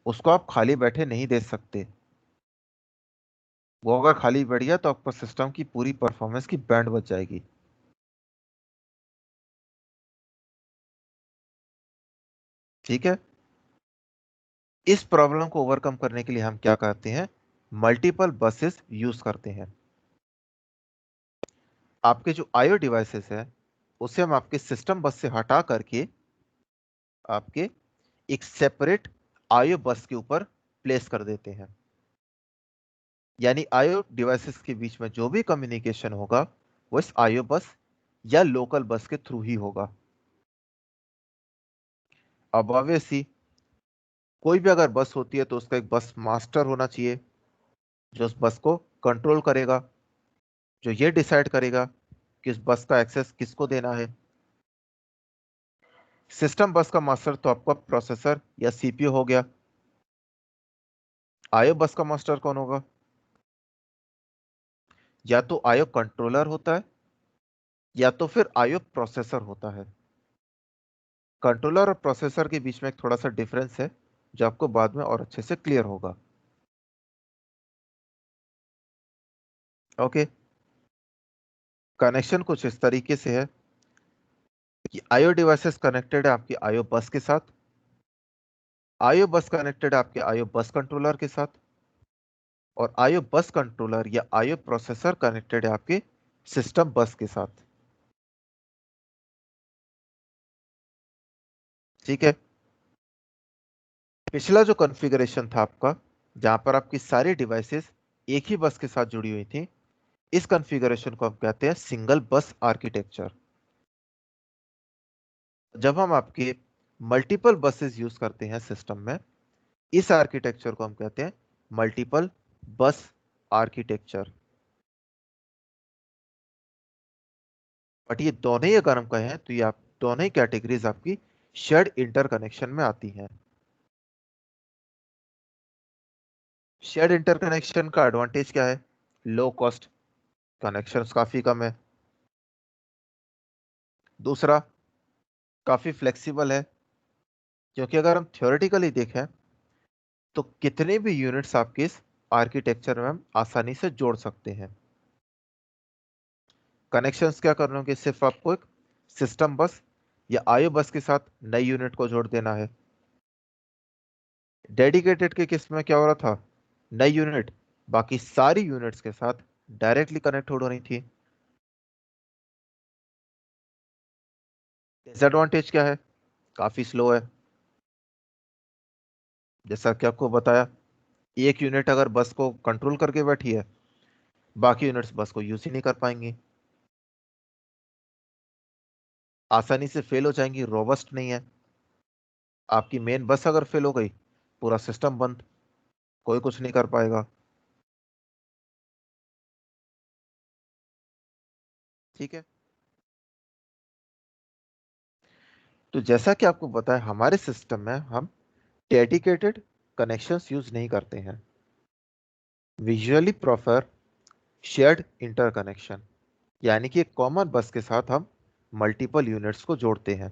उसको आप खाली बैठे नहीं दे सकते। वो अगर खाली बैठ गया तो आपका सिस्टम की पूरी परफॉर्मेंस की बैंड बच जाएगी, ठीक है। इस प्रॉब्लम को ओवरकम करने के लिए हम क्या करते हैं, मल्टीपल बसेस यूज करते हैं। आपके जो आईओ डिवाइसेस है उसे हम आपके सिस्टम बस से हटा करके आपके एक सेपरेट आईओ बस के ऊपर प्लेस कर देते हैं। यानी आईओ डिवाइसेस के बीच में जो भी कम्युनिकेशन होगा वो इस आईओ बस या लोकल बस के थ्रू ही होगा। अब ऑब्वियसली कोई भी अगर बस होती है तो उसका एक बस मास्टर होना चाहिए जो उस बस को कंट्रोल करेगा, जो ये डिसाइड करेगा कि उस बस का एक्सेस किसको देना है। सिस्टम बस का मास्टर तो आपका प्रोसेसर या सीपीयू हो गया आईओ बस का मास्टर कौन होगा? या तो आईओ कंट्रोलर होता है या तो फिर आईओ प्रोसेसर होता है। कंट्रोलर और प्रोसेसर के बीच में एक थोड़ा सा डिफरेंस है जो आपको बाद में और अच्छे से क्लियर होगा। ओके, कनेक्शन कुछ इस तरीके से है कि आईओ डिवाइसेस कनेक्टेड है आपकी आईओ बस के साथ, आईओ बस कनेक्टेड है आपके आईओ बस कंट्रोलर के साथ, और आईओ बस कंट्रोलर या आईओ प्रोसेसर कनेक्टेड है आपके सिस्टम बस के साथ। ठीक है, पिछला जो कॉन्फ़िगरेशन था आपका, जहां पर आपकी सारी डिवाइसेस एक ही बस के साथ जुड़ी हुई थी, इस कॉन्फ़िगरेशन को हम कहते हैं सिंगल बस आर्किटेक्चर। जब हम आपके मल्टीपल बसेस यूज करते हैं सिस्टम में, इस आर्किटेक्चर को हम कहते हैं मल्टीपल बस आर्किटेक्चर। बट ये दोनों ही अगर हम कहें तो ये आप दोनों ही कैटेगरीज आपकी शेयर्ड इंटरकनेक्शन में आती हैं। शेयर्ड इंटरकनेक्शन का एडवांटेज क्या है? लो कॉस्ट, कनेक्शंस काफी कम है। दूसरा, काफी फ्लेक्सिबल है, क्योंकि अगर हम थ्योरेटिकली देखें तो कितने भी यूनिट्स आपके इस आर्किटेक्चर में हम आसानी से जोड़ सकते हैं। कनेक्शंस क्या करने होंगे? सिर्फ आपको एक सिस्टम बस या आईओ बस के साथ नई यूनिट को जोड़ देना है। डेडिकेटेड के केस में क्या हो रहा था? नई यूनिट बाकी सारी यूनिट्स के साथ डायरेक्टली कनेक्ट हो रही थी। डिसएडवांटेज क्या है? काफी स्लो है। जैसा कि आपको बताया, एक यूनिट अगर बस को कंट्रोल करके बैठी है, बाकी यूनिट्स बस को यूज ही नहीं कर पाएंगी, आसानी से फेल हो जाएंगी, रोबस्ट नहीं है। आपकी मेन बस अगर फेल हो गई, पूरा सिस्टम बंद, कोई कुछ नहीं कर पाएगा। ठीक है, तो जैसा कि आपको पता है, हमारे सिस्टम में हम डेडिकेटेड कनेक्शंस यूज नहीं करते हैं। We usually prefer shared interconnection, यानी कि एक कॉमन बस के साथ हम मल्टीपल यूनिट्स को जोड़ते हैं।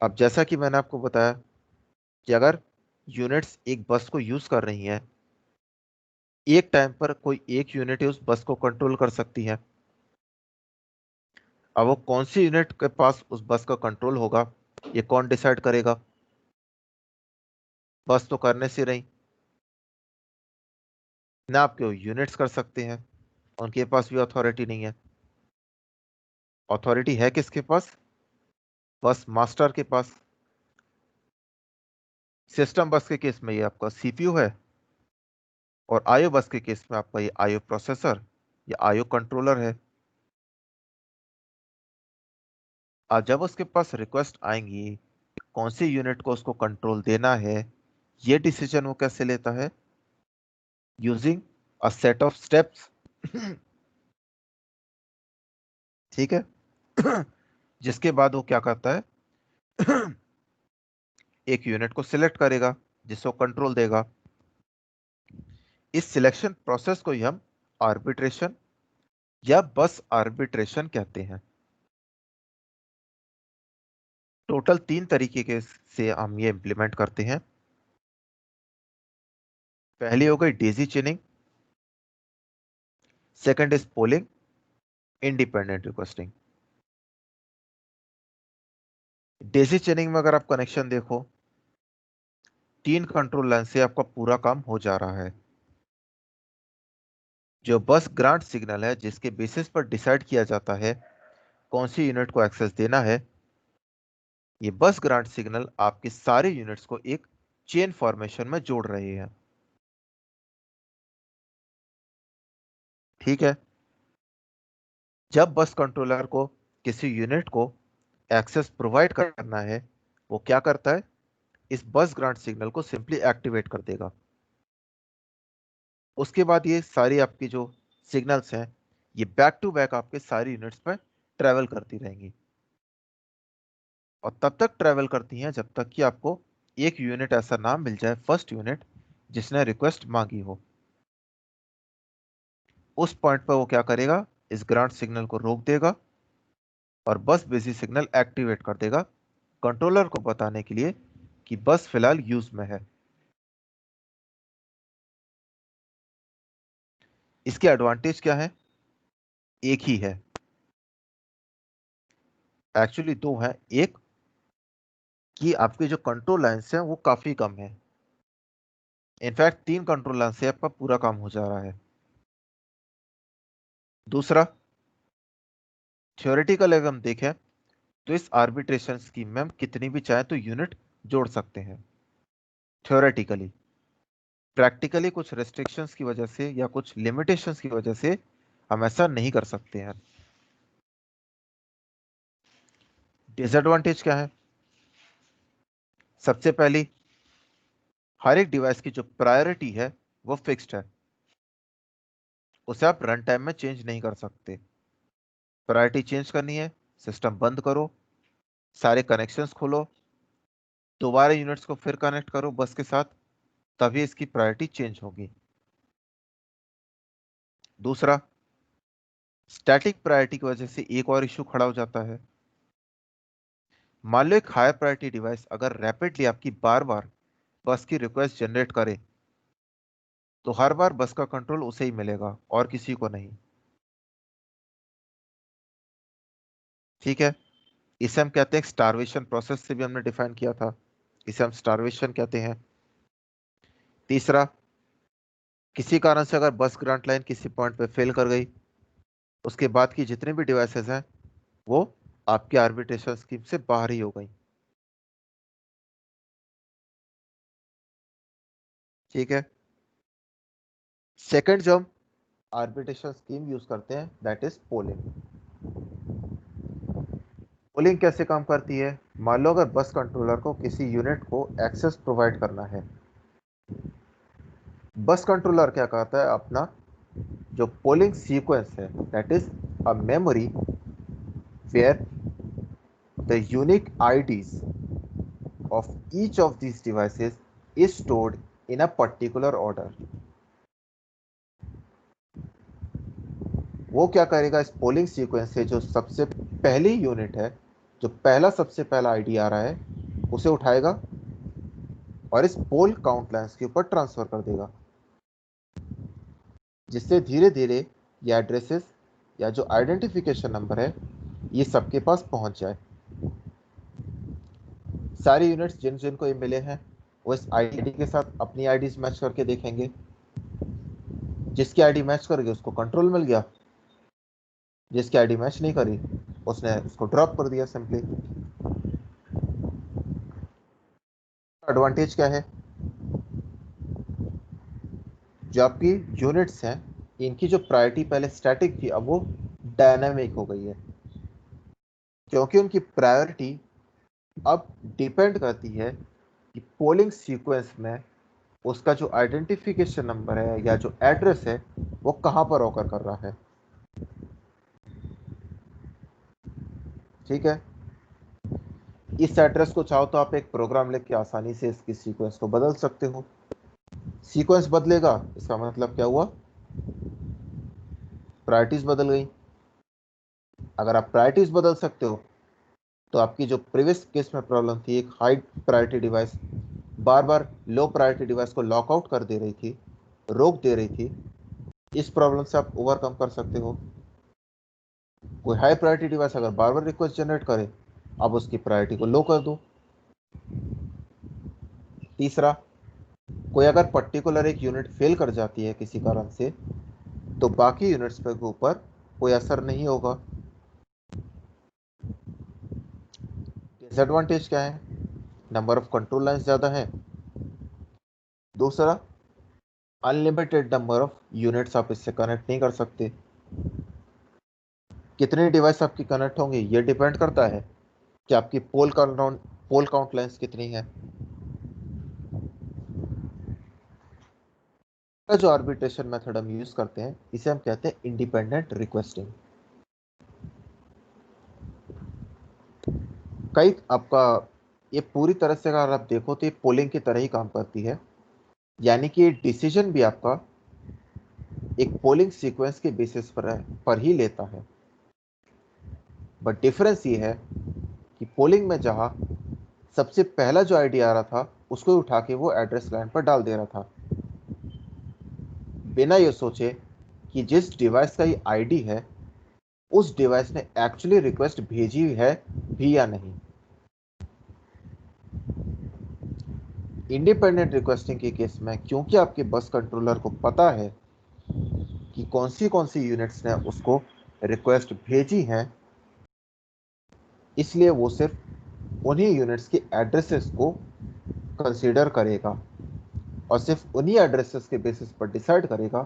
अब जैसा कि मैंने आपको बताया कि अगर यूनिट्स एक बस को यूज कर रही हैं, एक टाइम पर कोई एक यूनिट उस बस को कंट्रोल कर सकती है। अब वो कौन सी यूनिट के पास उस बस का कंट्रोल होगा, ये कौन डिसाइड करेगा? बस तो करने से रही ना, आपके यूनिट्स कर सकते हैं, उनके पास भी अथॉरिटी नहीं है। अथॉरिटी है किसके पास? बस मास्टर के पास। सिस्टम बस के केस में ये आपका सीपीयू है, और आईओ बस के केस में आपका ये आईओ प्रोसेसर या आईओ कंट्रोलर है। अब जब उसके पास रिक्वेस्ट आएंगी कौन सी यूनिट को उसको कंट्रोल देना है, ये डिसीजन वो कैसे लेता है? Using a set of steps. ठीक है। जिसके बाद वो क्या करता है? एक यूनिट को सिलेक्ट करेगा जिसको कंट्रोल देगा। इस सिलेक्शन प्रोसेस को ही हम आर्बिट्रेशन या बस आर्बिट्रेशन कहते हैं। टोटल 3 तरीके के से हम ये इंप्लीमेंट करते हैं। पहली हो गई Daisy चेनिंग, second is polling, independent requesting. Daisy चेनिंग में अगर आप कनेक्शन देखो, 3 कंट्रोल लाइन से आपका पूरा काम हो जा रहा है। जो बस ग्रांट सिग्नल है, जिसके बेसिस पर डिसाइड किया जाता है कौन सी यूनिट को एक्सेस देना है, ये बस ग्रांट सिग्नल आपके सारे यूनिट्स को एक चेन फॉर्मेशन में जोड़ रहे हैं। ठीक है, जब बस कंट्रोलर को किसी यूनिट को एक्सेस प्रोवाइड करना है, वो क्या करता है? इस बस ग्रांट सिग्नल को सिंपली एक्टिवेट कर देगा। उसके बाद ये सारी आपकी जो सिग्नल्स हैं, ये बैक टू बैक आपके सारी यूनिट्स पर ट्रेवल करती रहेंगी, और तब तक ट्रेवल करती हैं जब तक कि आपको एक यूनिट ऐसा नाम मिल जाए, फर्स्ट यूनिट जिसने रिक्वेस्ट मांगी हो, उस पॉइंट पर वो क्या करेगा, इस ग्रांट सिग्नल को रोक देगा और बस बिजी सिग्नल एक्टिवेट कर देगा कंट्रोलर को बताने के लिए कि बस फिलहाल यूज में है। इसके एडवांटेज क्या है? एक ही है, एक्चुअली दो है। एक कि आपके जो कंट्रोल लाइन्स हैं वो काफी कम है, इनफैक्ट 3 कंट्रोल लाइन से आपका पूरा काम हो जा रहा है। दूसरा, थ्योरेटिकल अगर हम देखें तो इस आर्बिट्रेशन स्कीम में हम कितनी भी चाहे तो यूनिट जोड़ सकते हैं थ्योरेटिकली। प्रैक्टिकली कुछ रेस्ट्रिक्शंस की वजह से या कुछ लिमिटेशंस की वजह से हम ऐसा नहीं कर सकते हैं। डिसएडवांटेज क्या है? सबसे पहली, हर एक डिवाइस की जो प्रायोरिटी है वो फिक्स्ड है, उसे आप रन टाइम में चेंज नहीं कर सकते। प्रायोरिटी चेंज करनी है, सिस्टम बंद करो, सारे कनेक्शंस खोलो, दोबारा यूनिट्स को फिर कनेक्ट करो बस के साथ, तभी इसकी प्रायोरिटी चेंज होगी। दूसरा, स्टैटिक प्रायोरिटी की वजह से एक और इशू खड़ा हो जाता है। मान लो एक हायर प्रायोरिटी डिवाइस अगर रैपिडली आपकी बार बार बस की रिक्वेस्ट जनरेट करे तो हर बार बस का कंट्रोल उसे ही मिलेगा और किसी को नहीं। ठीक है, इसे हम कहते हैं स्टारवेशन प्रोसेस, से भी हमने डिफाइन किया था, इसे हम स्टारवेशन कहते हैं। तीसरा, किसी कारण से अगर बस ग्रांट लाइन किसी पॉइंट पे फेल कर गई, उसके बाद की जितने भी डिवाइसेस हैं वो आपके आर्बिट्रेशन स्कीम से बाहर ही हो गई। ठीक है, सेकंड जो हम आर्बिट्रेशन स्कीम यूज करते हैं दैट इज पोलिंग। पोलिंग कैसे काम करती है? मान लो अगर बस कंट्रोलर को किसी यूनिट को एक्सेस प्रोवाइड करना है, बस कंट्रोलर क्या करता है, अपना जो पोलिंग सीक्वेंस है that is a memory where the unique IDs of each of these devices is stored in a particular order. वो क्या करेगा, इस पोलिंग सीक्वेंस से जो सबसे पहली यूनिट है, जो पहला सबसे पहला आईडी आ रहा है, उसे उठाएगा और इस पोल काउंट लाइन्स के ऊपर ट्रांसफर कर देगा, जिससे धीरे धीरे ये एड्रेसेस या जो आइडेंटिफिकेशन नंबर है ये सबके पास पहुंच जाए। सारी यूनिट्स जिन जिनको ये मिले हैं वो इस आईडी के साथ अपनी आईडीज मैच करके देखेंगे, जिसकी आईडी मैच कर गई उसको कंट्रोल मिल गया, जिसकी आईडी मैच नहीं करी उसने उसको ड्रॉप कर दिया सिंपली। एडवांटेज क्या है? जो आपकी यूनिट्स हैं इनकी जो प्रायोरिटी पहले स्टैटिक थी अब वो डायनामिक हो गई है, क्योंकि उनकी प्रायोरिटी अब डिपेंड करती है कि पोलिंग सीक्वेंस में उसका जो आइडेंटिफिकेशन नंबर है या जो एड्रेस है वो कहां पर ऑकर कर रहा है। ठीक है, इस एड्रेस को चाहो तो आप एक प्रोग्राम लिख के आसानी से इसकी सीक्वेंस को बदल सकते हो। सीक्वेंस बदलेगा इसका मतलब क्या हुआ, प्रायोरिटीज बदल गई। अगर आप प्रायोरिटीज बदल सकते हो तो आपकी जो प्रीवियस केस में प्रॉब्लम थी, एक हाई प्रायोरिटी डिवाइस बार बार लो प्रायोरिटी डिवाइस को लॉकआउट कर दे रही थी, रोक दे रही थी, इस प्रॉब्लम से आप ओवरकम कर सकते हो। कोई हाई प्रायोरिटी डिवाइस अगर बार बार रिक्वेस्ट जनरेट करे, आप उसकी प्रायोरिटी को लो कर दो। तीसरा, कोई अगर पर्टिकुलर एक यूनिट फेल कर जाती है किसी कारण से तो बाकी यूनिट्स के ऊपर कोई असर नहीं होगा। डिसएडवांटेज क्या है? नंबर ऑफ कंट्रोल लाइंस ज्यादा है। दूसरा, अनलिमिटेड नंबर ऑफ यूनिट्स आप इससे कनेक्ट नहीं कर सकते। कितने डिवाइस आपकी कनेक्ट होंगे ये डिपेंड करता है कि आपकी पोल काउंट लाइंस कितनी है। जो आर्बिट्रेशन मेथड हम यूज करते हैं इसे हम कहते हैं इंडिपेंडेंट रिक्वेस्टिंग। कई आपका ये पूरी तरह से अगर आप देखो तो ये पोलिंग की तरह ही काम करती है, यानी कि डिसीजन भी आपका एक पोलिंग सीक्वेंस के बेसिस पर ही लेता है। बट डिफरेंस ये है कि पोलिंग में जहां सबसे पहला जो आईडी आ रहा था उसको ही उठा के वो एड्रेस लाइन पर डाल दे रहा था, बिना ये सोचे कि जिस डिवाइस का ये आईडी है उस डिवाइस ने एक्चुअली रिक्वेस्ट भेजी है भी या नहीं। इंडिपेंडेंट रिक्वेस्टिंग के केस में क्योंकि आपके बस कंट्रोलर को पता है कि कौन सी यूनिट्स ने उसको रिक्वेस्ट भेजी हैं, इसलिए वो सिर्फ उन्हीं यूनिट्स के एड्रेसेस को कंसीडर करेगा और सिर्फ उन्हीं एड्रेसेस के बेसिस पर डिसाइड करेगा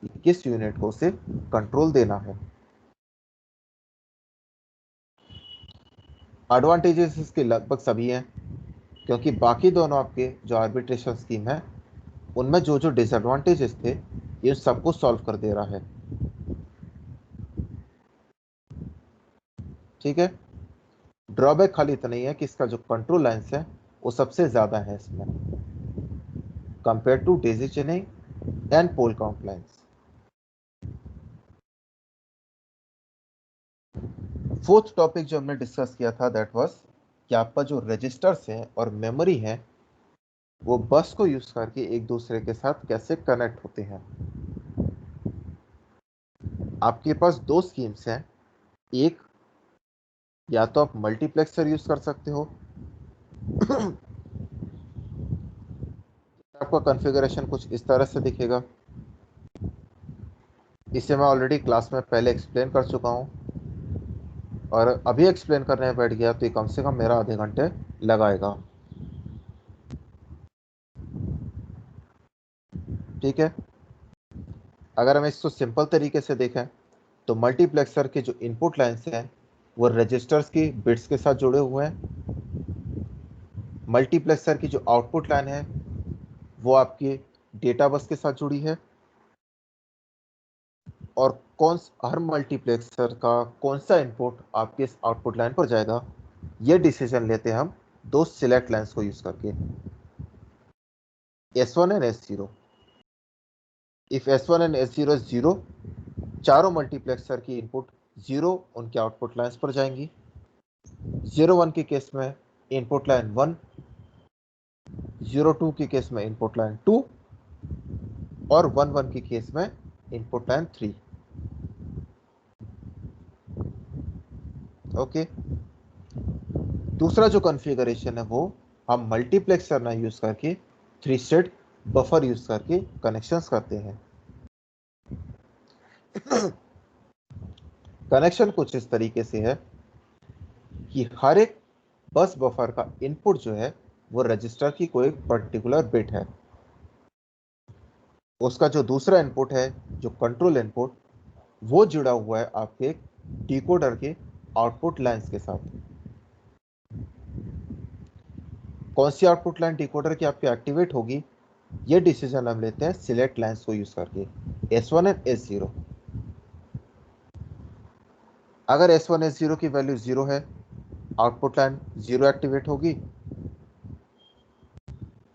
कि किस यूनिट को उसे कंट्रोल देना है। एडवांटेजेस इसके लगभग सभी हैं, क्योंकि बाकी दोनों आपके जो आर्बिट्रेशन स्कीम है उनमें जो जो डिसएडवांटेजेस थे ये सबको सॉल्व कर दे रहा है। ठीक है, ड्रॉबैक खाली इतना ही है कि इसका जो कंट्रोल लाइन्स है वो सबसे ज्यादा है इसमें compare to daisy chaining and poll count lines. Fourth topic जो हमने डिस्कस किया था दैट वाज कि आपका जो रजिस्टर्स हैं और मेमोरी है वो बस को यूज करके एक दूसरे के साथ कैसे कनेक्ट होते हैं। आपके पास दो स्कीम्स हैं, एक या तो आप मल्टीप्लेक्सर यूज कर सकते हो आपका कॉन्फ़िगरेशन कुछ इस तरह से दिखेगा। इसे मैं ऑलरेडी क्लास में पहले एक्सप्लेन कर चुका हूँ और अभी एक्सप्लेन करने बैठ गया तो ये कम से कम मेरा आधे घंटे लगाएगा। ठीक है, अगर हम इसको सिंपल तरीके से देखें तो मल्टीप्लेक्सर के जो इनपुट लाइन्स हैं वो रजिस्टर्स की बिट्स के साथ जुड़े हुए हैं। मल्टीप्लेक्सर की जो आउटपुट लाइन है वो आपकी डेटा बस के साथ जुड़ी है और हर मल्टीप्लेक्सर का कौन सा इनपुट आपके इस आउटपुट लाइन पर जाएगा ये डिसीजन लेते हैं हम दो सिलेक्ट लाइन्स को यूज करके, S1 and S0। If S1 and S0 is 0, चारों मल्टीप्लेक्सर की इनपुट 0 उनके आउटपुट लाइन्स पर जाएंगी। 0-1 के केस में इनपुट लाइन 1, 0-2 के केस में इनपुट लाइन 2 और 1-1 के केस में इनपुट लाइन 3। ओके, दूसरा जो कॉन्फ़िगरेशन है वो हम मल्टीप्लेक्सर ना यूज करके 3 स्टेट बफर यूज करके कनेक्शंस करते हैं। कनेक्शन कुछ इस तरीके से है कि हर एक बस बफर का इनपुट जो है वो रजिस्टर की कोई पर्टिकुलर बिट है, उसका जो दूसरा इनपुट है जो कंट्रोल इनपुट वो जुड़ा हुआ है आपके एक डिकोडर के आउटपुट लाइंस के साथ। कौन सी आउटपुट लाइन डिकोडर की आपकी एक्टिवेट होगी ये डिसीजन हम लेते हैं सिलेक्ट लाइंस को यूज करके, S1 एंड S0। अगर S1 S0 की वैल्यू 0 है आउटपुट लाइन 0 एक्टिवेट होगी।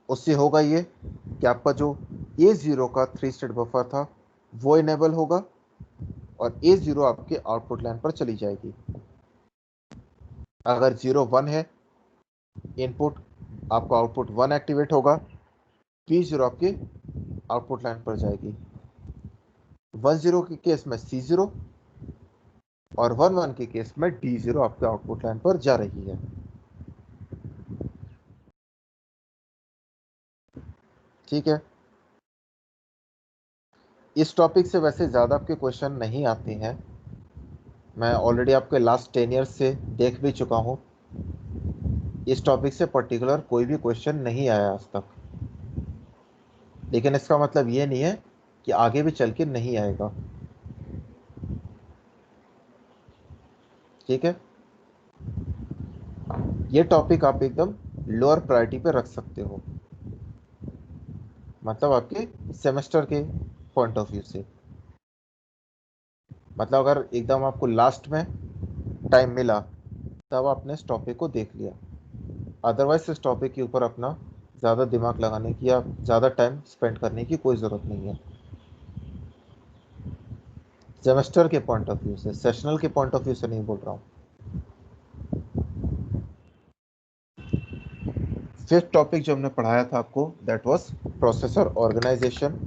उससे होगा ये कि आपका जो A0 का 3 स्टेट बफर था वो इनेबल होगा और A0 आपके आउटपुट लाइन पर चली जाएगी। अगर 0-1 है इनपुट आपका आउटपुट 1 एक्टिवेट होगा, P0 आपके आउटपुट लाइन पर जाएगी। 1-0 के केस में C0 और 1-1 के केस में D0 आपके आउटपुट लाइन पर जा रही है। ठीक है, इस टॉपिक से वैसे ज़्यादा आपके क्वेश्चन नहीं आते हैं, मैं ऑलरेडी आपके लास्ट 10 ईयर्स से देख भी चुका हूँ। इस टॉपिक से पर्टिकुलर कोई भी क्वेश्चन नहीं आया आज तक, लेकिन इसका मतलब ये नहीं है कि आगे भी चल के नहीं आएगा। ठीक है, ये टॉपिक आप एकदम लोअर प्रायोरिटी पे रख सकते हो, मतलब आपके सेमेस्टर के पॉइंट ऑफ व्यू से। मतलब अगर एकदम आपको लास्ट में टाइम मिला तब आपने इस टॉपिक को देख लिया, अदरवाइज इस टॉपिक के ऊपर अपना ज़्यादा दिमाग लगाने की या ज़्यादा टाइम स्पेंड करने की कोई ज़रूरत नहीं है। सेमेस्टर के पॉइंट ऑफ व्यू से, सेशनल के पॉइंट ऑफ व्यू से नहीं बोल रहा हूँ। फिफ्थ टॉपिक जो हमने पढ़ाया था आपको, दैट वाज प्रोसेसर ऑर्गेनाइजेशन।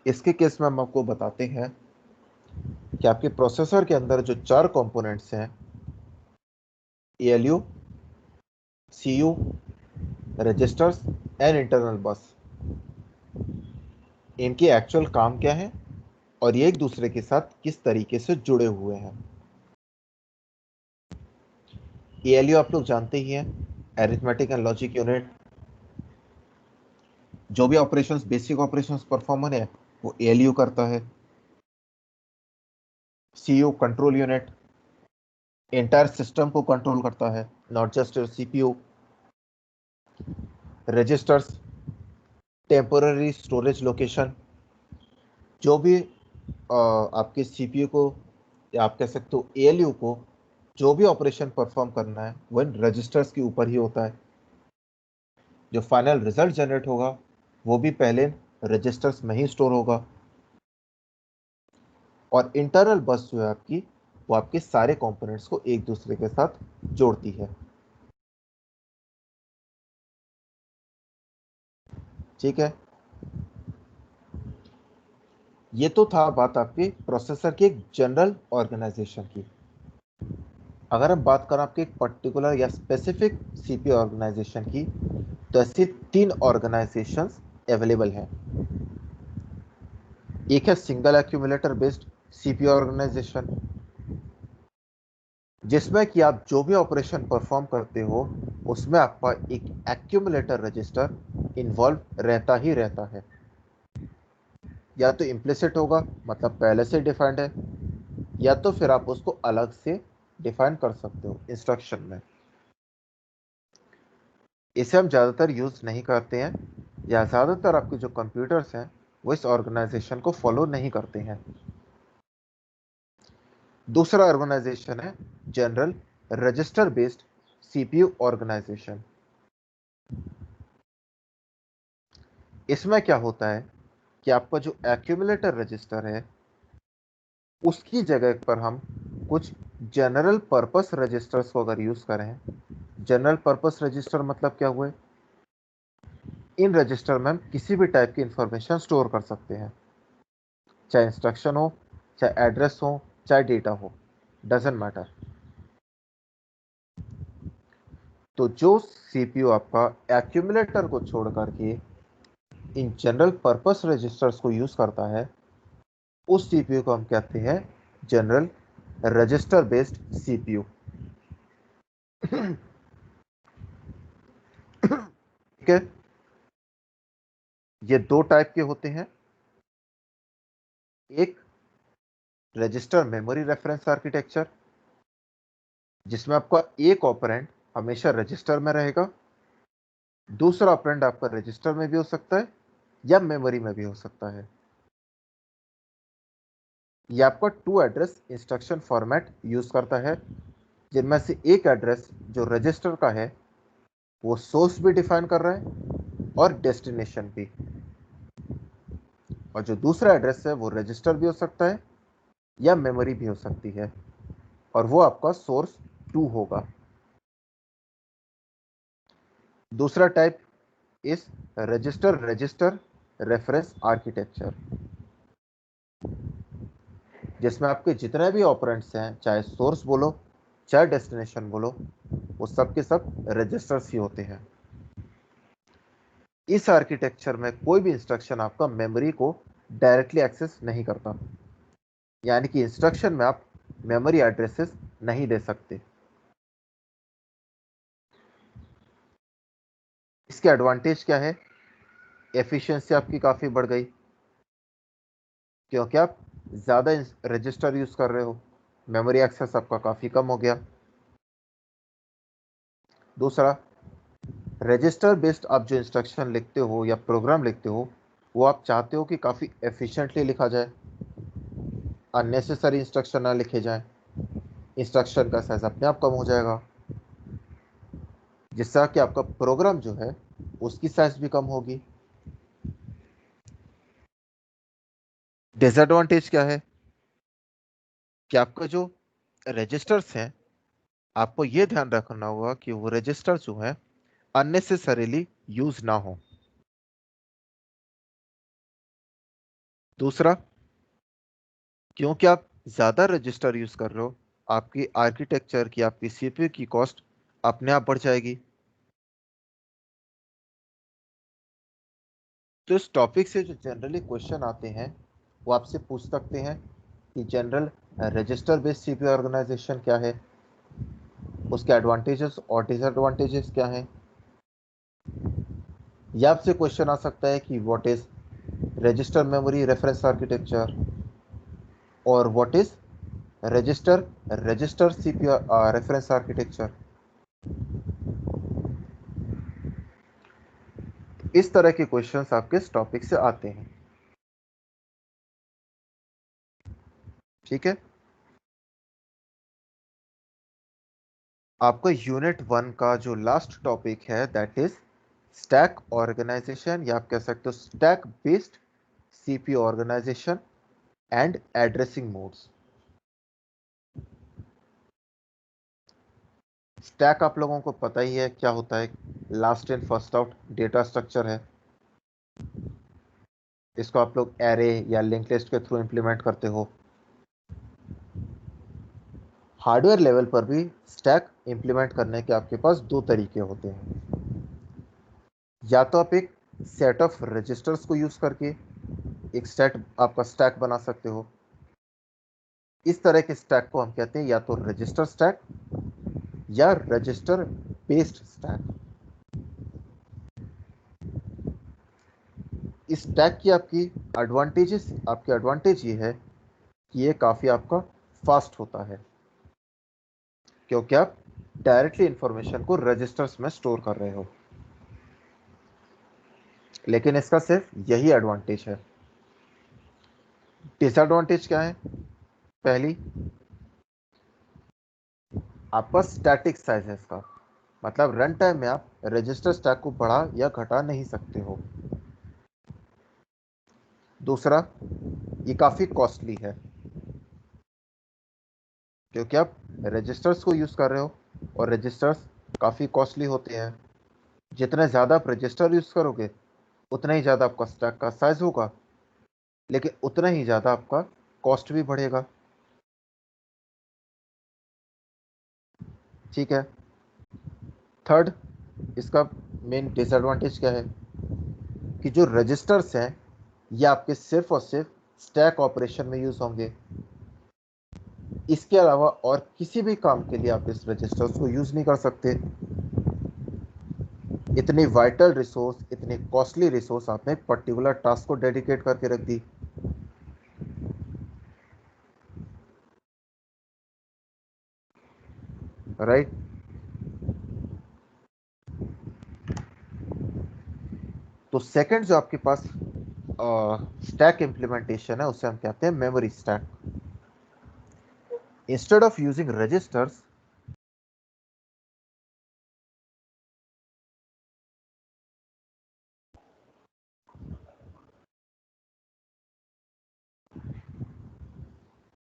इसके केस में हम आपको बताते हैं कि आपके प्रोसेसर के अंदर जो 4 कंपोनेंट्स हैं, ALU, CU, registers and internal bus, इनके एक्चुअल काम क्या है और ये एक दूसरे के साथ किस तरीके से जुड़े हुए हैं। ALU आप लोग जानते ही हैं, अरिथमेटिक एंड लॉजिक यूनिट। जो भी ऑपरेशंस, बेसिक ऑपरेशंस परफॉर्म होने हैं वो ALU करता है। CU control unit, entire system को कंट्रोल करता है, not just CPU। Registers, temporary storage location, जो भी आपके CPU को या आप कह सकते हो ALU को जो भी ऑपरेशन परफॉर्म करना है वो इन रजिस्टर्स के ऊपर ही होता है। जो फाइनल रिजल्ट जनरेट होगा वो भी पहले रजिस्टर्स में ही स्टोर होगा। और इंटरनल बस जो है आपकी, वो आपके सारे कंपोनेंट्स को एक दूसरे के साथ जोड़ती है। ठीक है, ये तो था बात आपके प्रोसेसर की एक जनरल ऑर्गेनाइजेशन की। अगर हम बात करें आपके एक पर्टिकुलर या स्पेसिफिक CPU ऑर्गेनाइजेशन की, तो ऐसी 3 ऑर्गेनाइजेशंस अवेलेबल हैं। एक है single accumulator based CPU organization, जिसमें कि आप जो भी ऑपरेशन परफॉर्म करते हो उसमें आपका एक एक्यूमुलेटर रजिस्टर इन्वॉल्व रहता ही रहता है। या तो इम्प्लिसिट होगा, मतलब पहले से डिफाइंड है, या तो फिर आप उसको अलग से डिफाइन कर सकते हो इंस्ट्रक्शन में। इसे हम ज़्यादातर यूज़ नहीं करते हैं, या ज़्यादातर आपके जो कंप्यूटर्स हैं वो इस ऑर्गेनाइजेशन को फॉलो नहीं करते हैं। दूसरा ऑर्गेनाइजेशन है general register based CPU organization. इसमें क्या होता है कि आपका जो एक्यूमुलेटर रजिस्टर है उसकी जगह पर हम कुछ जनरल पर्पस रजिस्टर्स को अगर यूज करें, जनरल पर्पस रजिस्टर मतलब क्या हुए, इन रजिस्टर में हम किसी भी टाइप की इंफॉर्मेशन स्टोर कर सकते हैं, चाहे इंस्ट्रक्शन हो, चाहे एड्रेस हो, चाहे डेटा हो, डजेंट मैटर। तो जो CPU आपका एक्यूमुलेटर को छोड़ करके इन जनरल पर्पस रजिस्टर्स को यूज करता है, उस CPU को हम कहते हैं जनरल रजिस्टर बेस्ड CPU। ठीक है, ये 2 टाइप के होते हैं। एक रजिस्टर मेमोरी रेफरेंस आर्किटेक्चर, जिसमें आपका एक ऑपरेंड हमेशा रजिस्टर में रहेगा, दूसरा ऑपरेंड आपका रजिस्टर में भी हो सकता है या मेमोरी में भी हो सकता है। ये आपका 2 एड्रेस इंस्ट्रक्शन फॉर्मेट यूज करता है, जिनमें से एक एड्रेस जो रजिस्टर का है वो सोर्स भी डिफाइन कर रहा है और डेस्टिनेशन भी, और जो दूसरा एड्रेस है वो रजिस्टर भी हो सकता है या मेमोरी भी हो सकती है, और वो आपका सोर्स 2 होगा। दूसरा टाइप इस रजिस्टर रजिस्टर रेफरेंस आर्किटेक्चर, जिसमें आपके जितने भी ऑपरेंड्स हैं, चाहे सोर्स बोलो चाहे डेस्टिनेशन बोलो, वो सब के सब रजिस्टर्स ही होते हैं। इस आर्किटेक्चर में कोई भी इंस्ट्रक्शन आपका मेमोरी को डायरेक्टली एक्सेस नहीं करता, यानी कि इंस्ट्रक्शन में आप मेमोरी एड्रेसेस नहीं दे सकते। इसके एडवांटेज क्या है, एफिशिएंसी आपकी काफ़ी बढ़ गई, क्योंकि आप ज़्यादा रजिस्टर यूज़ कर रहे हो, मेमोरी एक्सेस आपका काफ़ी कम हो गया। दूसरा, रजिस्टर बेस्ड आप जो इंस्ट्रक्शन लिखते हो या प्रोग्राम लिखते हो, वो आप चाहते हो कि काफ़ी एफिशिएंटली लिखा जाए, अननेसेसरी इंस्ट्रक्शन ना लिखे जाएं, इंस्ट्रक्शन का साइज अपने आप कम हो जाएगा, जिससे कि आपका प्रोग्राम जो है उसकी साइज भी कम होगी। डिसएडवांटेज क्या है कि आपका जो रजिस्टर्स हैं, आपको ये ध्यान रखना होगा कि वो रजिस्टर जो है अननेसेसरीली यूज ना हो। दूसरा, क्योंकि आप ज्यादा रजिस्टर यूज कर रहे हो, आपकी आर्किटेक्चर की, आपकी सीपीयू की कॉस्ट अपने आप बढ़ जाएगी। तो इस टॉपिक से जो जनरली क्वेश्चन आते हैं वो आपसे पूछ सकते हैं कि general register based CPU organization क्या है, उसके एडवांटेजेस और डिसएडवांटेजेस क्या हैं। या आपसे क्वेश्चन आ सकता है कि what is register memory reference architecture और what is register register CPU reference architecture. इस तरह के क्वेश्चंस आपके इस टॉपिक से आते हैं। ठीक है, आपका यूनिट 1 का जो लास्ट टॉपिक है दैट इज स्टैक ऑर्गेनाइजेशन, या आप कह सकते हो stack based CPU organization and addressing modes. Stack आप लोगों को पता ही है क्या होता है, last in first out data structure है। इसको आप लोग एरे या लिंक लिस्ट के थ्रू इंप्लीमेंट करते हो। हार्डवेयर लेवल पर भी स्टैक इंप्लीमेंट करने के आपके पास दो तरीके होते हैं। या तो आप एक सेट ऑफ रजिस्टर्स को यूज करके एक सेट आपका स्टैक बना सकते हो। इस तरह के स्टैक को हम कहते हैं या तो रजिस्टर स्टैक या रजिस्टर बेस्ड स्टैक। इस स्टैक की आपकी एडवांटेज ये है कि ये काफी आपका फास्ट होता है, क्योंकि आप डायरेक्टली इंफॉर्मेशन को रजिस्टर्स में स्टोर कर रहे हो। लेकिन इसका सिर्फ यही एडवांटेज है। डिसएडवांटेज क्या है? पहली, आपका स्टैटिक साइज है इसका, मतलब रन टाइम में आप रजिस्टर स्टैक को बढ़ा या घटा नहीं सकते हो। दूसरा, ये काफी कॉस्टली है, क्योंकि आप रजिस्टर्स को यूज कर रहे हो और रजिस्टर्स काफी कॉस्टली होते हैं। जितने ज्यादा आप रजिस्टर यूज करोगे उतना ही ज्यादा आपका स्टैक का साइज होगा, लेकिन उतना ही ज्यादा आपका कॉस्ट भी बढ़ेगा। ठीक है। थर्ड, इसका मेन डिसएडवांटेज क्या है कि जो रजिस्टर्स हैं ये आपके सिर्फ और सिर्फ स्टैक ऑपरेशन में यूज होंगे। इसके अलावा और किसी भी काम के लिए आप इस रजिस्टर्स को यूज नहीं कर सकते। इतनी वाइटल रिसोर्स, इतनी कॉस्टली रिसोर्स आपने एक पर्टिकुलर टास्क को डेडिकेट करके रख दी। राइट। तो सेकंड जो आपके पास स्टैक इंप्लीमेंटेशन है उसे हम कहते हैं memory stack. Instead of using registers,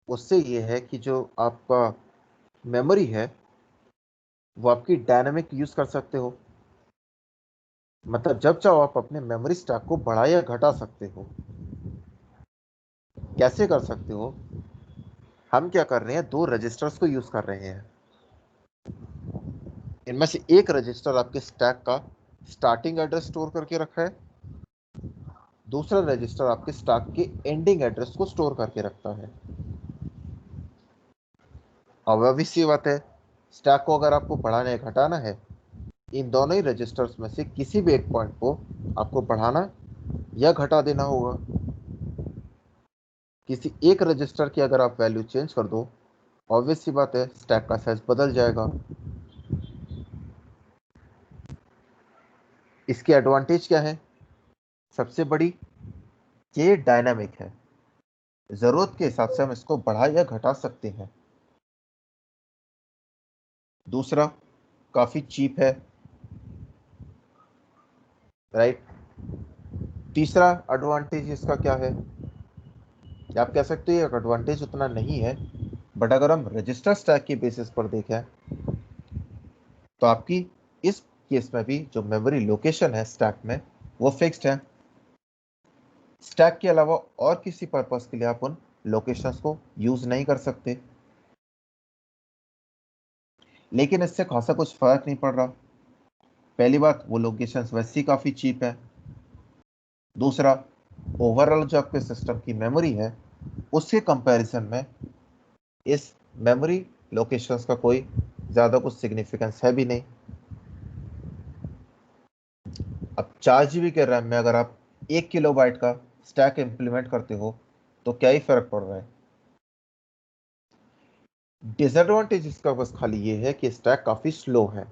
उससे ये है कि जो आपका मेमोरी है वो आपकी डायनामिक यूज कर सकते हो। मतलब जब चाहो आप अपने मेमोरी स्टैक को बढ़ा या घटा सकते हो। कैसे कर सकते हो? हम क्या कर रहे हैं, दो रजिस्टर्स को यूज कर रहे हैं। इनमें से एक रजिस्टर आपके स्टैक का स्टार्टिंग एड्रेस स्टोर करके रखा है, दूसरा रजिस्टर आपके स्टैक के एंडिंग एड्रेस को स्टोर करके रखता है। अब अभी सी बात है, स्टैक को अगर आपको बढ़ाना या घटाना है, इन दोनों ही रजिस्टर्स में से किसी भी एक पॉइंट को आपको बढ़ाना या घटा देना होगा। किसी एक रजिस्टर की अगर आप वैल्यू चेंज कर दो, ऑब्वियस सी बात है स्टैक का साइज बदल जाएगा। इसकी एडवांटेज क्या है? सबसे बड़ी, ये डायनामिक है। जरूरत के हिसाब से हम इसको बढ़ा या घटा सकते हैं। दूसरा, काफी चीप है, राइट। तीसरा एडवांटेज इसका क्या है, या आप कह सकते हो एडवांटेज उतना नहीं है, बट अगर हम रजिस्टर स्टैक के बेसिस पर देखें तो आपकी इस केस में भी जो मेमोरी लोकेशन है स्टैक में वो फिक्स्ड है। स्टैक के अलावा और किसी पर्पस के लिए आप उन लोकेशंस को यूज नहीं कर सकते, लेकिन इससे खासा कुछ फर्क नहीं पड़ रहा। पहली बात, वो लोकेशंस वैसे ही काफी चीप है। दूसरा, ओवरऑल जो आपके सिस्टम की मेमोरी है उसके कंपैरिजन में इस मेमोरी लोकेशंस का कोई ज्यादा कुछ सिग्निफिकेंस है भी नहीं। अब 4 GB के रैम में अगर आप 1 KB का स्टैक इंप्लीमेंट करते हो तो क्या ही फर्क पड़ रहा है। डिसएडवांटेज इसका बस खाली ये है कि स्टैक काफी स्लो है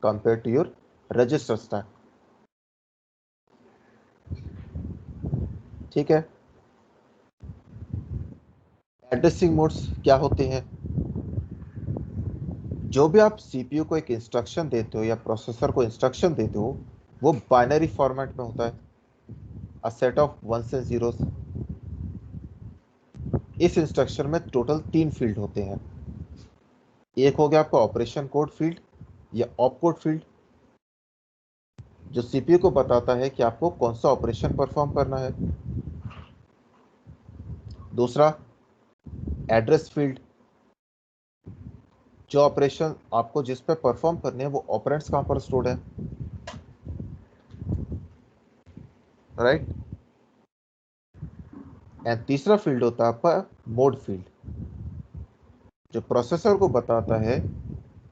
compare to your register stack. ठीक है। एड्रेसिंग मोड्स क्या होते हैं? जो भी आप सीपीयू को एक इंस्ट्रक्शन देते हो या प्रोसेसर को इंस्ट्रक्शन देते हो वो बाइनरी फॉर्मेट में होता है, a set of ones and zeros. इस इंस्ट्रक्शन में टोटल 3 फील्ड होते हैं। एक हो गया आपका ऑपरेशन कोड फील्ड या ऑप कोड फील्ड, जो सीपीयू को बताता है कि आपको कौन सा ऑपरेशन परफॉर्म करना है। दूसरा, एड्रेस फील्ड, जो ऑपरेशन आपको जिस पे परफॉर्म करने हैं वो ऑपरेंड्स कहां पर स्टोर्ड है, राइट। एंड तीसरा फील्ड होता है आपका मोड फील्ड, जो प्रोसेसर को बताता है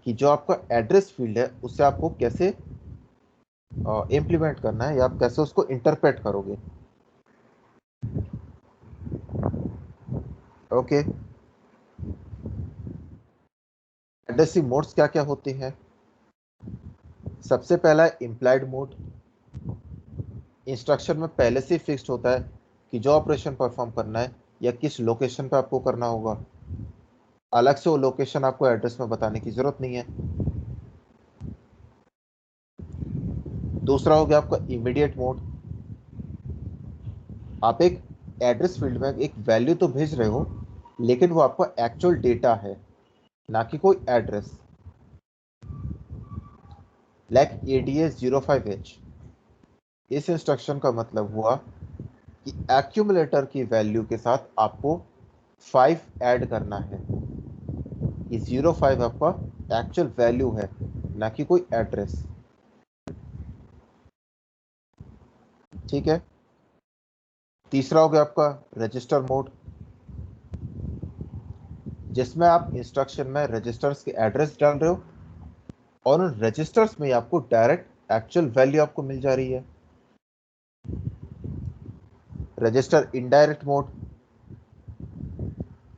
कि जो आपका एड्रेस फील्ड है उसे आपको कैसे इम्प्लीमेंट करना है या आप कैसे उसको इंटरप्रेट करोगे। ओके। एड्रेसिंग मोड्स क्या क्या होते हैं? सबसे पहला है इम्प्लाइड मोड। इंस्ट्रक्शन में पहले से फिक्स्ड होता है कि जो ऑपरेशन परफॉर्म करना है या किस लोकेशन पे आपको करना होगा, अलग से वो लोकेशन आपको एड्रेस में बताने की जरूरत नहीं है। दूसरा हो गया आपका इमीडिएट मोड। आप एक एड्रेस फील्ड में एक वैल्यू तो भेज रहे हो लेकिन वो आपका एक्चुअल डेटा है, ना कि कोई एड्रेस। लाइक ADS05H, इस इंस्ट्रक्शन का मतलब हुआ कि एक्यूमुलेटर की वैल्यू के साथ आपको 5 ऐड करना है। ये 05 आपका एक्चुअल वैल्यू है, ना कि कोई एड्रेस। ठीक है। तीसरा हो गया आपका रजिस्टर मोड, जिसमें आप इंस्ट्रक्शन में रजिस्टर्स के एड्रेस डाल रहे हो और उन रजिस्टर्स में आपको डायरेक्ट एक्चुअल वैल्यू आपको मिल जा रही है। रजिस्टर इनडायरेक्ट मोड,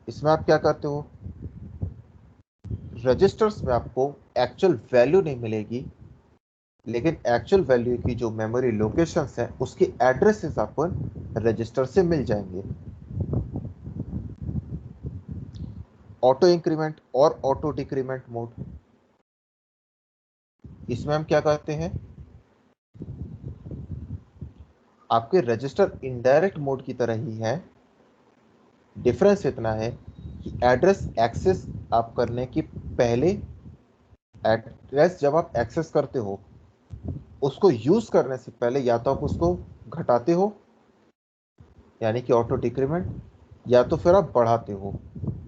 इसमें आप क्या करते हो, रजिस्टर्स में आपको एक्चुअल वैल्यू नहीं मिलेगी लेकिन एक्चुअल वैल्यू की जो मेमोरी लोकेशंस हैं उसके एड्रेसेस आपको रजिस्टर से मिल जाएंगे। ऑटो इंक्रीमेंट और ऑटो डिक्रीमेंट मोड, इसमें हम क्या करते हैं, आपके रजिस्टर इनडायरेक्ट मोड की तरह ही है। डिफरेंस इतना है कि एड्रेस एक्सेस आप करने की पहले, एड्रेस जब आप एक्सेस करते हो उसको यूज करने से पहले या तो आप उसको घटाते हो यानी कि ऑटो डिक्रीमेंट, या तो फिर आप बढ़ाते हो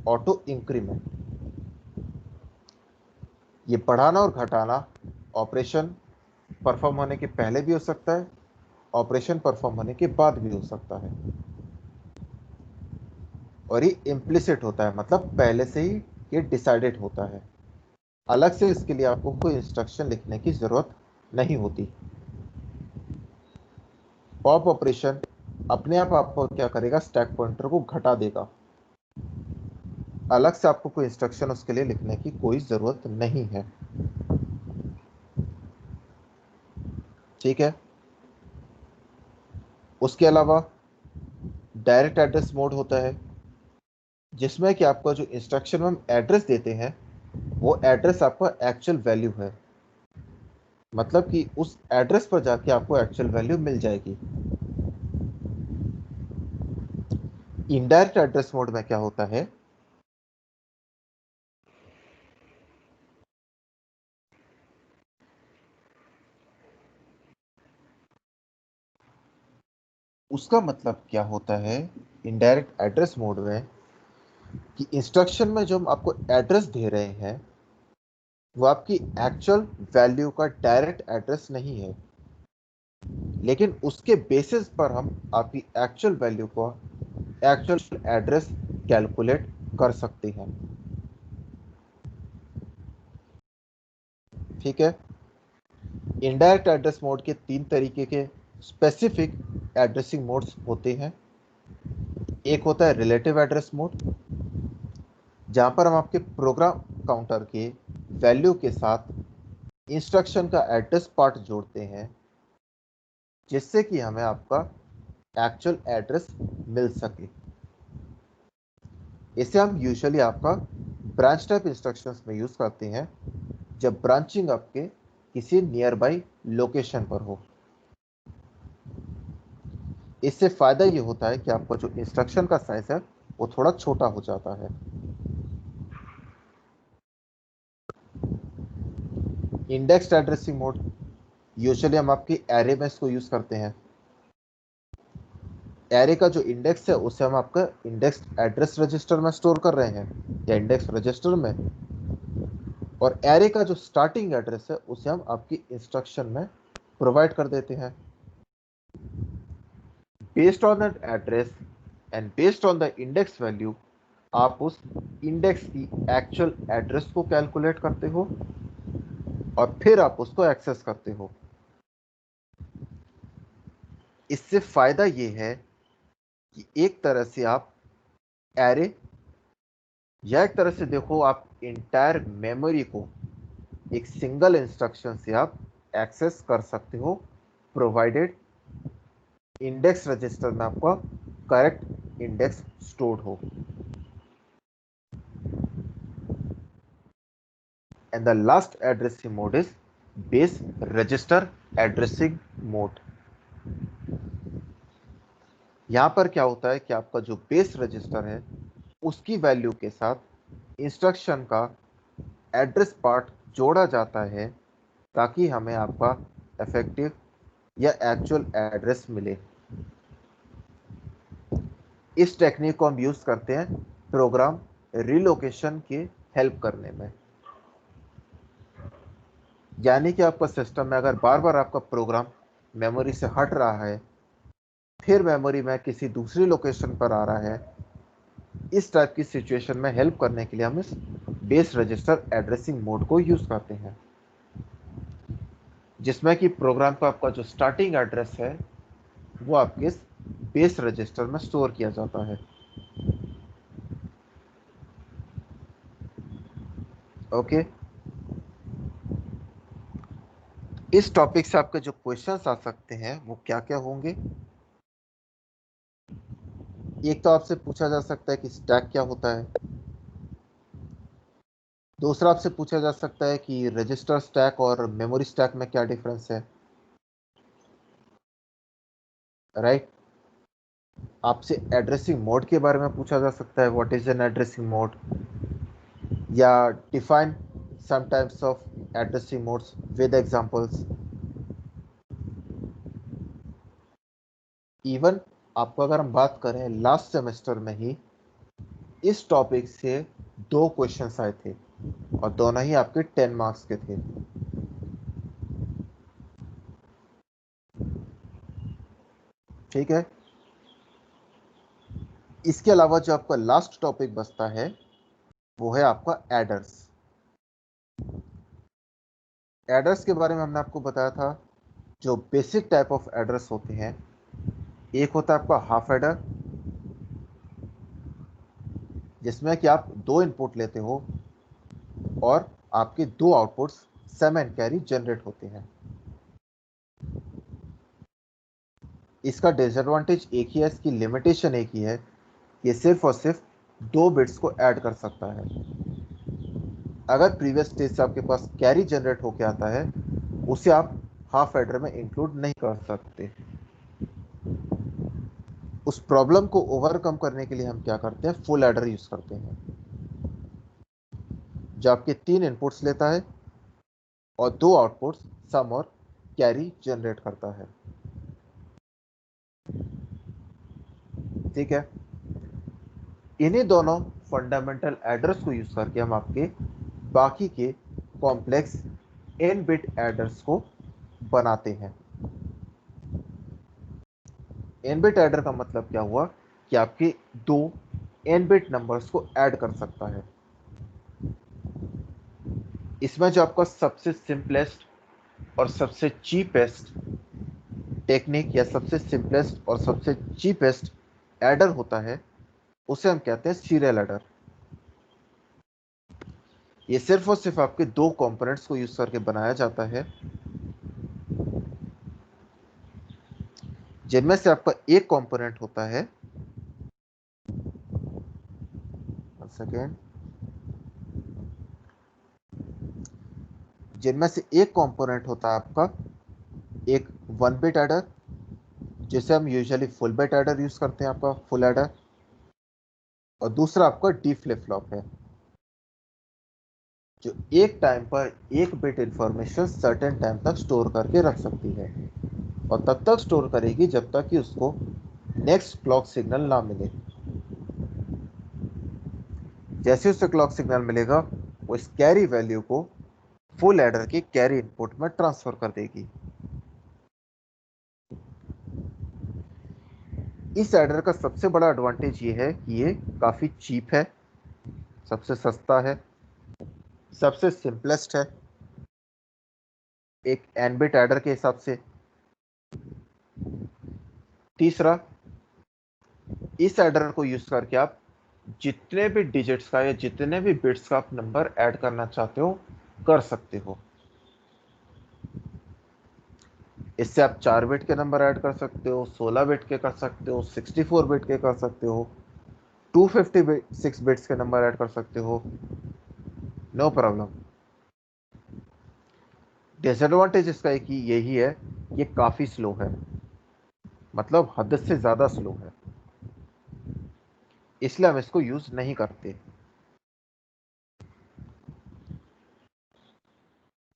ऑटो इंक्रीमेंट। ये बढ़ाना और घटाना ऑपरेशन परफॉर्म होने के पहले भी हो सकता है, ऑपरेशन परफॉर्म होने के बाद भी हो सकता है, और ये इम्प्लिसिट होता है, मतलब पहले से ही ये डिसाइडेड होता है। अलग से इसके लिए आपको कोई इंस्ट्रक्शन लिखने की जरूरत नहीं होती। पॉप ऑपरेशन अपने आप आपको क्या करेगा, स्टैक पॉइंटर को घटा देगा। अलग से आपको कोई इंस्ट्रक्शन उसके लिए लिखने की कोई जरूरत नहीं है। ठीक है। उसके अलावा डायरेक्ट एड्रेस मोड होता है, जिसमें कि आपका जो इंस्ट्रक्शन में हम एड्रेस देते हैं वो एड्रेस आपका एक्चुअल वैल्यू है, मतलब कि उस एड्रेस पर जाके आपको एक्चुअल वैल्यू मिल जाएगी। इनडायरेक्ट एड्रेस मोड में क्या होता है, उसका मतलब क्या होता है इनडायरेक्ट एड्रेस मोड में, कि इंस्ट्रक्शन में जो हम आपको एड्रेस दे रहे हैं वो आपकी एक्चुअल वैल्यू का डायरेक्ट एड्रेस नहीं है, लेकिन उसके बेसिस पर हम आपकी एक्चुअल वैल्यू को एक्चुअल एड्रेस कैलकुलेट कर सकते हैं। ठीक है। इनडायरेक्ट एड्रेस मोड के 3 तरीके के स्पेसिफिक एड्रेसिंग मोड्स होते हैं। एक होता है रिलेटिव एड्रेस मोड, जहां पर हम आपके प्रोग्राम काउंटर के वैल्यू के साथ इंस्ट्रक्शन का एड्रेस पार्ट जोड़ते हैं, जिससे कि हमें आपका एक्चुअल एड्रेस मिल सके। इसे हम यूजुअली आपका ब्रांच टाइप इंस्ट्रक्शंस में यूज करते हैं, जब ब्रांचिंग आपके किसी नियर बाई लोकेशन पर हो। इससे फायदा ये होता है कि आपका जो इंस्ट्रक्शन का साइज है वो थोड़ा छोटा हो जाता है। इंडेक्स्ड एड्रेसिंग मोड, यूजुअली हम आपकी एरे में इसको यूज करते हैं। एरे का जो इंडेक्स है उसे हम आपका इंडेक्स एड्रेस रजिस्टर में स्टोर कर रहे हैं या इंडेक्स रजिस्टर में, और एरे का जो स्टार्टिंग एड्रेस है उसे हम आपकी इंस्ट्रक्शन में प्रोवाइड कर देते हैं। Based on that address and based on the index value, आप उस इंडेक्स की एक्चुअल एड्रेस को कैलकुलेट करते हो और फिर आप उसको एक्सेस करते हो। इससे फायदा ये है कि एक तरह से आप एरे, या एक तरह से देखो आप इंटायर मेमोरी को एक सिंगल इंस्ट्रक्शन से आप एक्सेस कर सकते हो, प्रोवाइडेड इंडेक्स रजिस्टर में आपका करेक्ट इंडेक्स स्टोर्ड हो। And the last addressing mode is base register addressing mode. यहां पर क्या होता है कि आपका जो बेस रजिस्टर है उसकी वैल्यू के साथ इंस्ट्रक्शन का एड्रेस पार्ट जोड़ा जाता है, ताकि हमें आपका इफेक्टिव या एक्चुअल एड्रेस मिले। इस टेक्निक को हम यूज करते हैं प्रोग्राम रिलोकेशन के हेल्प करने में। यानी कि आपका सिस्टम में अगर बार बार आपका प्रोग्राम मेमोरी से हट रहा है, फिर मेमोरी में किसी दूसरी लोकेशन पर आ रहा है, इस टाइप की सिचुएशन में हेल्प करने के लिए हम इस बेस रजिस्टर एड्रेसिंग मोड को यूज करते हैं, जिसमें कि प्रोग्राम का आपका जो स्टार्टिंग एड्रेस है वो आपके बेस रजिस्टर में स्टोर किया जाता है। ओके। इस टॉपिक से आपके जो क्वेश्चंस आ सकते हैं वो क्या क्या होंगे। एक तो आपसे पूछा जा सकता है कि स्टैक क्या होता है। दूसरा आपसे पूछा जा सकता है कि रजिस्टर स्टैक और मेमोरी स्टैक में क्या डिफरेंस है, राइट। आपसे एड्रेसिंग मोड के बारे में पूछा जा सकता है, what is an addressing mode, या define some types of addressing modes with examples. Even आपको अगर हम बात करें लास्ट सेमेस्टर में ही इस टॉपिक से 2 क्वेश्चंस आए थे और दोनों ही आपके 10 मार्क्स के थे। ठीक है। इसके अलावा जो आपका लास्ट टॉपिक बचता है वो है आपका एडर्स। एडर्स के बारे में हमने आपको बताया था, जो बेसिक टाइप ऑफ एड्रेस होते हैं। एक होता है आपका हाफ एडर, जिसमें कि आप 2 इनपुट लेते हो और आपके 2 outputs sum and carry generate होते हैं। इसका डिसएडवांटेज एक ही है, इसकी लिमिटेशन एक ही है, ये सिर्फ और सिर्फ 2 बिट्स को ऐड कर सकता है। अगर प्रीवियस स्टेज से आपके पास कैरी जनरेट होके आता है, उसे आप हाफ एडर में इंक्लूड नहीं कर सकते। उस प्रॉब्लम को ओवरकम करने के लिए हम क्या करते हैं, फुल एडर यूज करते हैं, जो आपके 3 इनपुट्स लेता है और 2 आउटपुट्स सम और कैरी जनरेट करता है। ठीक है, इन्हीं दोनों फंडामेंटल एडर्स को यूज करके हम आपके बाकी के कॉम्प्लेक्स n बिट एडर्स को बनाते हैं। n बिट एडर का मतलब क्या हुआ कि आपके 2 n बिट नंबर्स को ऐड कर सकता है। इसमें जो आपका सबसे सिंपलेस्ट और सबसे चीपेस्ट टेक्निक या सबसे सिंपलेस्ट और सबसे चीपेस्ट एडर होता है, उसे हम कहते हैं सीरियल एडर। ये सिर्फ और सिर्फ आपके 2 कंपोनेंट्स को यूज करके बनाया जाता है, जिनमें से आपका एक कंपोनेंट होता है, सेकेंड, जिनमें से एक कंपोनेंट होता है आपका एक 1 बिट एडर, जिसे हम usually full bit adder use करते हैं, आपका फुल एडर, और दूसरा आपका डी फ्लिप फ्लॉप है, जो एक टाइम पर एक बिट इंफॉर्मेशन सर्टेन टाइम तक स्टोर करके रख सकती है, और तब तक स्टोर करेगी जब तक कि उसको नेक्स्ट क्लॉक सिग्नल ना मिले। जैसे उसे क्लॉक सिग्नल मिलेगा, वो इस कैरी वैल्यू को फुल एडर के कैरी इनपुट में ट्रांसफर कर देगी। इस एडर का सबसे बड़ा एडवांटेज ये है कि ये काफी चीप है, सबसे सस्ता है, सबसे सिंपलेस्ट है एक n बिट एडर के हिसाब से। तीसरा, इस एडर को यूज करके आप जितने भी डिजिट्स का या जितने भी बिट्स का आप नंबर ऐड करना चाहते हो कर सकते हो। इससे आप 4 बिट के नंबर ऐड कर सकते हो, 16 बिट के कर सकते हो, 64 बिट के कर सकते हो, 256 बिट्स के नंबर ऐड कर सकते हो, नो प्रॉब्लम। डिसएडवांटेज इसका एक ही यही है, ये काफी स्लो है, मतलब हद से ज्यादा स्लो है, इसलिए हम इसको यूज नहीं करते।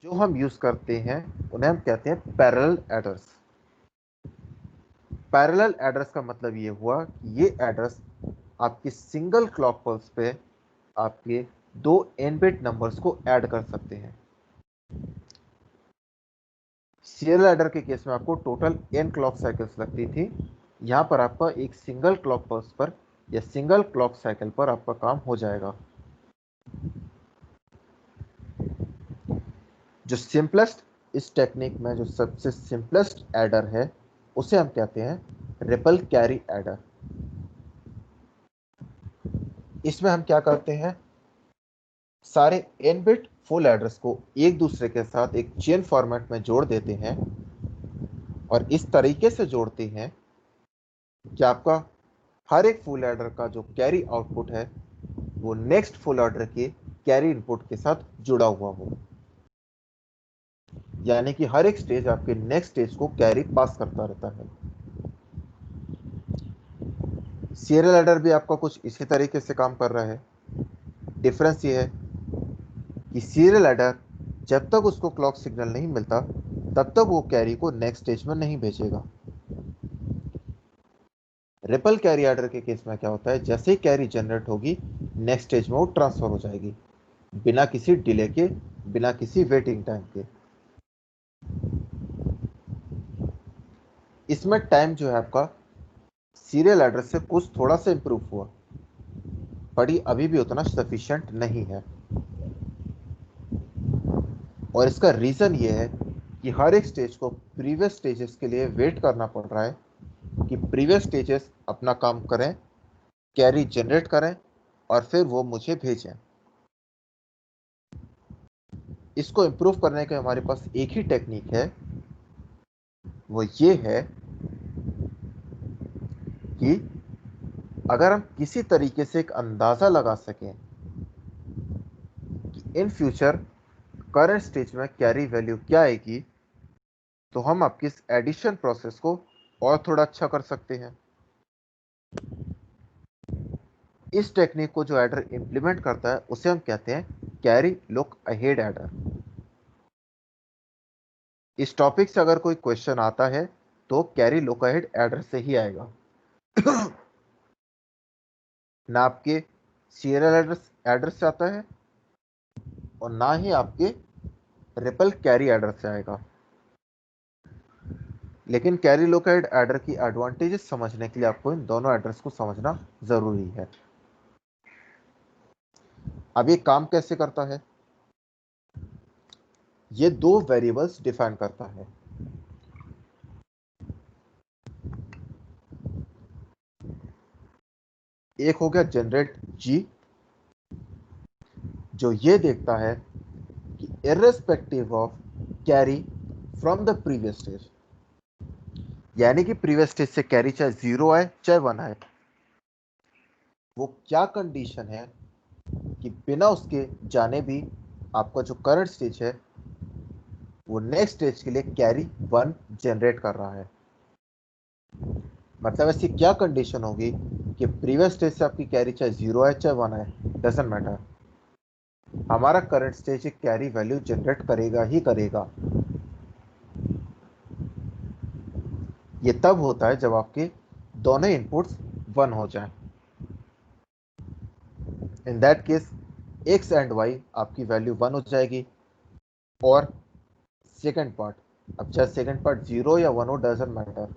जो हम यूज करते हैं उन्हें हम कहते हैं पैरेलल एडर्स। पैरेलल एड्रेस का मतलब ये हुआ कि ये एड्रेस आपकी सिंगल क्लॉक पल्स पे आपके 2 n बिट नंबर्स को ऐड कर सकते हैं। सीरियल एडर के केस में आपको टोटल n क्लॉक साइकिल्स लगती थी, यहां पर आपका एक सिंगल क्लॉक पल्स पर या सिंगल क्लॉक साइकिल पर आपका काम हो जाएगा। जो सिंपलेस्ट इस टेक्निक में जो सबसे सिंपलेस्ट एडर है, उसे हम कहते हैं रिपल कैरी एडर। इसमें हम क्या करते हैं, सारे n बिट फुल एड्रेस को एक दूसरे के साथ एक चेन फॉर्मेट में जोड़ देते हैं, और इस तरीके से जोड़ते हैं कि आपका हर एक फुल एडर का जो कैरी आउटपुट है वो नेक्स्ट फुल एडर के कैरी इनपुट के साथ जुड़ा हुआ हो, यानी कि हर एक स्टेज आपके नेक्स्ट स्टेज को कैरी पास करता रहता है। सीरियल एडर भी आपका कुछ इसी तरीके से काम कर रहा है। डिफरेंस ये है कि सीरियल एडर जब तक उसको क्लॉक सिग्नल नहीं मिलता तब तक वो कैरी को नेक्स्ट स्टेज में नहीं भेजेगा। रिपल कैरी एडर के केस में क्या होता है, जैसे ही कैरी जनरेट होगी नेक्स्ट स्टेज में वो ट्रांसफर हो जाएगी, बिना किसी डिले के, बिना किसी वेटिंग टाइम के। इसमें टाइम जो है आपका सीरियल एडर से कुछ थोड़ा सा इंप्रूव हुआ, पर ये अभी भी उतना सफिशिएंट नहीं है, और इसका रीजन ये है कि हर एक स्टेज को प्रीवियस स्टेजेस के लिए वेट करना पड़ रहा है कि प्रीवियस स्टेजेस अपना काम करें, कैरी जनरेट करें, और फिर वो मुझे भेजें। इसको इम्प्रूव करने के हमारे पास एक ही टेक्निक है, वो ये है कि अगर हम किसी तरीके से एक अंदाजा लगा सकें कि इन फ्यूचर करंट स्टेज में कैरी वैल्यू क्या आएगी, तो हम आपकी इस एडिशन प्रोसेस को और थोड़ा अच्छा कर सकते हैं। इस टेक्निक को जो एडर इंप्लीमेंट करता है उसे हम कहते हैं कैरी लुक अहेड एडर। इस टॉपिक से अगर कोई क्वेश्चन आता है तो कैरी लुक अहेड एडर से ही आएगा। ना आपके सीरियल एडर से आता है और ना ही आपके रिपल कैरी एडर से आएगा। लेकिन कैरी लुक अहेड एडर की एडवांटेजेस समझने के लिए आपको इन दोनों एडर्स को समझना जरूरी है। अब ये काम कैसे करता है? ये दो वेरिएबल्स डिफाइन करता है। एक हो गया जनरेट जी, जो ये देखता है कि irrespective of carry from the previous stage, यानी कि प्रीवियस स्टेज से कैरी चाहे 0 आए चाहे 1 आए, वो क्या कंडीशन है कि बिना उसके जाने भी आपका जो करंट स्टेज है वो नेक्स्ट स्टेज के लिए कैरी 1 जनरेट कर रहा है। मतलब ऐसी क्या कंडीशन होगी कि प्रीवियस स्टेज से आपकी कैरी चाहे 0 आए चाहे 1 आए, डजंट मैटर, हमारा करंट स्टेज एक कैरी वैल्यू जनरेट करेगा ही करेगा। ये तब होता है जब आपके दोनों इनपुट्स 1 हो जाएं। इन that case x and y आपकी वैल्यू 1 हो जाएगी। और सेकंड पार्ट, अब चाहे सेकंड पार्ट 0 या 1 हो, डजंट मैटर,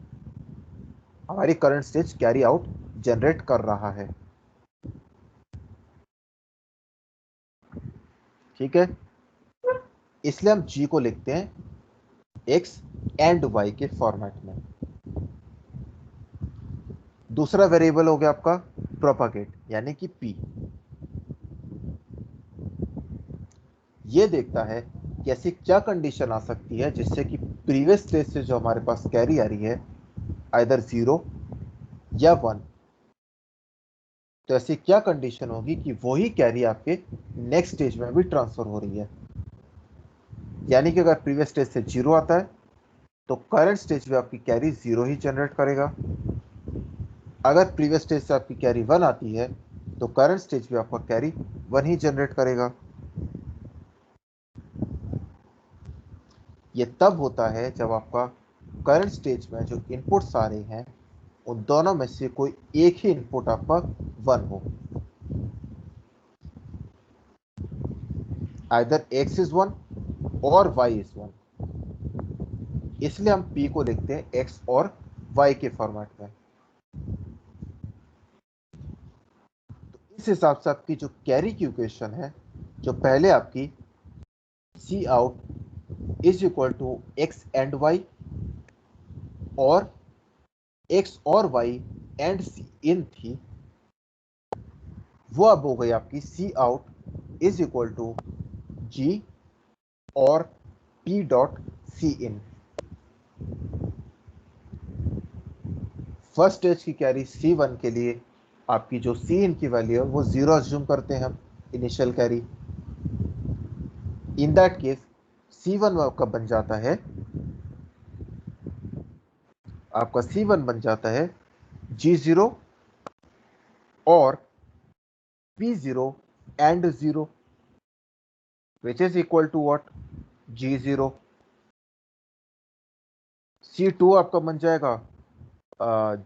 हमारी current stage carry out generate कर रहा है। ठीक है, इसलिए हम g को लिखते हैं x एंड y के फॉर्मेट में। दूसरा वेरिएबल हो गया आपका प्रोपागेट, यानी कि p। ये देखता है कि ऐसी क्या कंडीशन आ सकती है जिससे कि प्रीवियस स्टेज से जो हमारे पास कैरी आ रही है आइदर 0 या 1, तो ऐसी क्या कंडीशन होगी कि वही कैरी आपके नेक्स्ट स्टेज में भी ट्रांसफर हो रही है। यानी कि अगर प्रीवियस स्टेज से 0 आता है तो करंट स्टेज में आपकी कैरी 0 ही जनरेट करेगा। अगर प्रीवियस स्टेज से आपकी कैरी 1 आती है तो करंट स्टेज में आपका कैरी 1 ही जनरेट करेगा। ये तब होता है जब आपका करंट स्टेज में जो इनपुट्स आ रहे हैं उन दोनों में से कोई एक ही इनपुट आपका 1 हो। आइदर x इज 1 और y इज 1। इसलिए हम p को लिखते हैं x और y के फॉर्मेट में। तो इस हिसाब से आपकी जो कैरी की इक्वेशन है, जो पहले आपकी C out is equal to X and Y और x और y एंड सी इन थी, वो अब हो गई आपकी C out is equal to G और p dot C in. First stage की कैरी C1 के लिए आपकी जो सी इन की वैल्यू है वो 0 अज्यूम करते हैं हम, initial carry. In that case C1 आपका बन जाता है, आपका C1 बन जाता है G0 और P0 and 0 which is equal to what, G0। C2 आपका बन जाएगा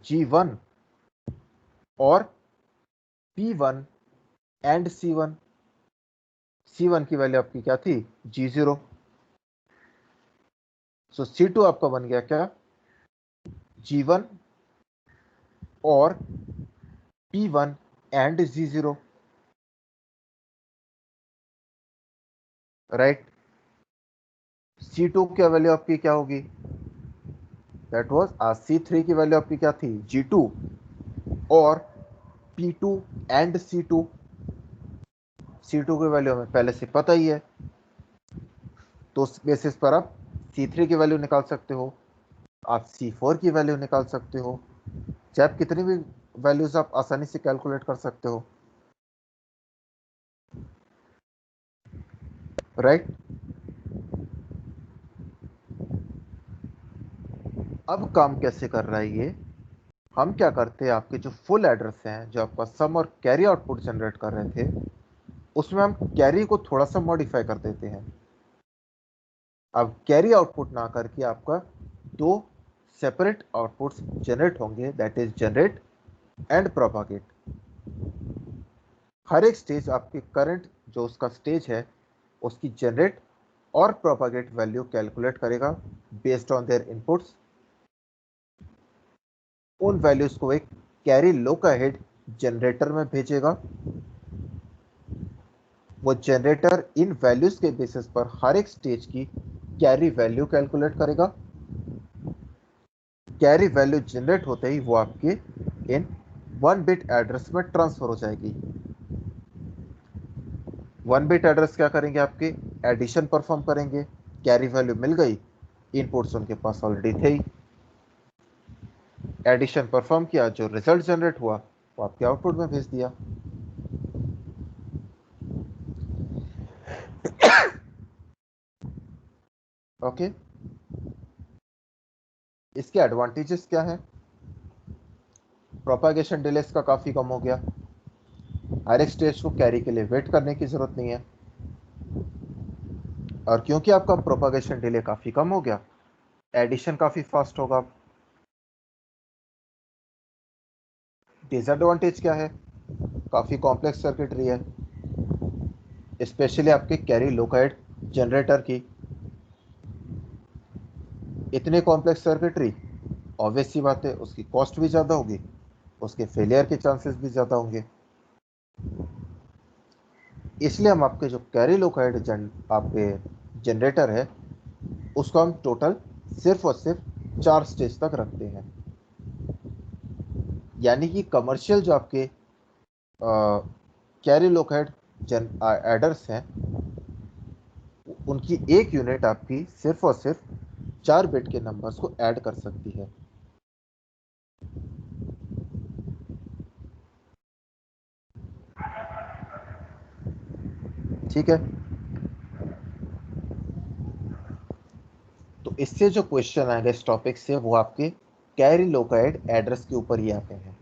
G1 और P1 एंड C1। C1 की वैल्यू आपकी क्या थी, G0। सो C2 आपका बन गया क्या, G1 और P1 and G0, right. C2 की वैल्यू आपकी क्या होगी, दैट वाज C3 की वैल्यू आपकी क्या थी, G2 और P2 एंड C2। C2 की वैल्यू हमें पहले से पता ही है, तो उस बेसिस पर आप C3 की वैल्यू निकाल सकते हो, आप C4 की वैल्यू निकाल सकते हो, चाहे आप कितनी भी वैल्यूज आप आसानी से कैलकुलेट कर सकते हो, राइट। अब काम कैसे कर रहा है ये, हम क्या करते हैं, आपके जो फुल एड्रेस हैं जो आपका सम और कैरी आउटपुट जनरेट कर रहे थे, उसमें हम कैरी को थोड़ा सा मॉडिफाई कर देते हैं। अब कैरी आउटपुट ना करके आपका दो सेपरेट आउटपुट्स जनरेट होंगे, that is generate and propagate. हर एक स्टेज आपके करंट जो उसका स्टेज है उसकी जनरेट और प्रोपागेट वैल्यू कैलकुलेट करेगा बेस्ड ऑन देयर इनपुट्स। उन वैल्यूज को एक कैरी लुक अहेड जनरेटर में भेजेगा। वो जनरेटर इन वैल्यूज के बेसिस पर हर एक स्टेज की कैरी वैल्यू कैलकुलेट करेगा। कैरी वैल्यू जनरेट होते ही वो आपके इन 1 बिट एड्रेस में ट्रांसफर हो जाएगी। 1 बिट एड्रेस क्या करेंगे, आपके एडिशन परफॉर्म करेंगे। कैरी वैल्यू मिल गई, इनपुट्स उनके पास ऑलरेडी थे ही, एडिशन परफॉर्म किया, जो रिजल्ट जनरेट हुआ वो आपके आउटपुट में भेज दिया। ओके, इसके एडवांटेजेस क्या है, प्रोपागेशन डिलेस का काफी कम हो गया, हर एक स्टेज को कैरी के लिए वेट करने की जरूरत नहीं है। और क्योंकि आपका प्रोपागेशन डिले काफी कम हो गया, एडिशन काफी फास्ट होगा। डिसएडवांटेज क्या है, काफी कॉम्प्लेक्स सर्किटरी है, स्पेशली आपके कैरी लोकेट जनरेटर की। इतने कॉम्प्लेक्स सर्किटरी, ऑब्वियस सी बात है उसकी कॉस्ट भी ज़्यादा होगी, उसके फेलियर के चांसेस भी ज़्यादा होंगे। इसलिए हम आपके जो कैरी लोकेट आपके जनरेटर है उसको हम टोटल सिर्फ और सिर्फ 4 स्टेज तक रखते हैं। यानी कि कमर्शियल जो आपके कैरी लोकेट एडर्स हैं उनकी एक यूनिट आपकी सिर्फ और सिर्फ 4 बिट के नंबर्स को ऐड कर सकती है। ठीक है, तो इससे जो क्वेश्चन आएंगे इस टॉपिक से वो आपके कैरी लोकेट एड्रेस के ऊपर ही आते हैं।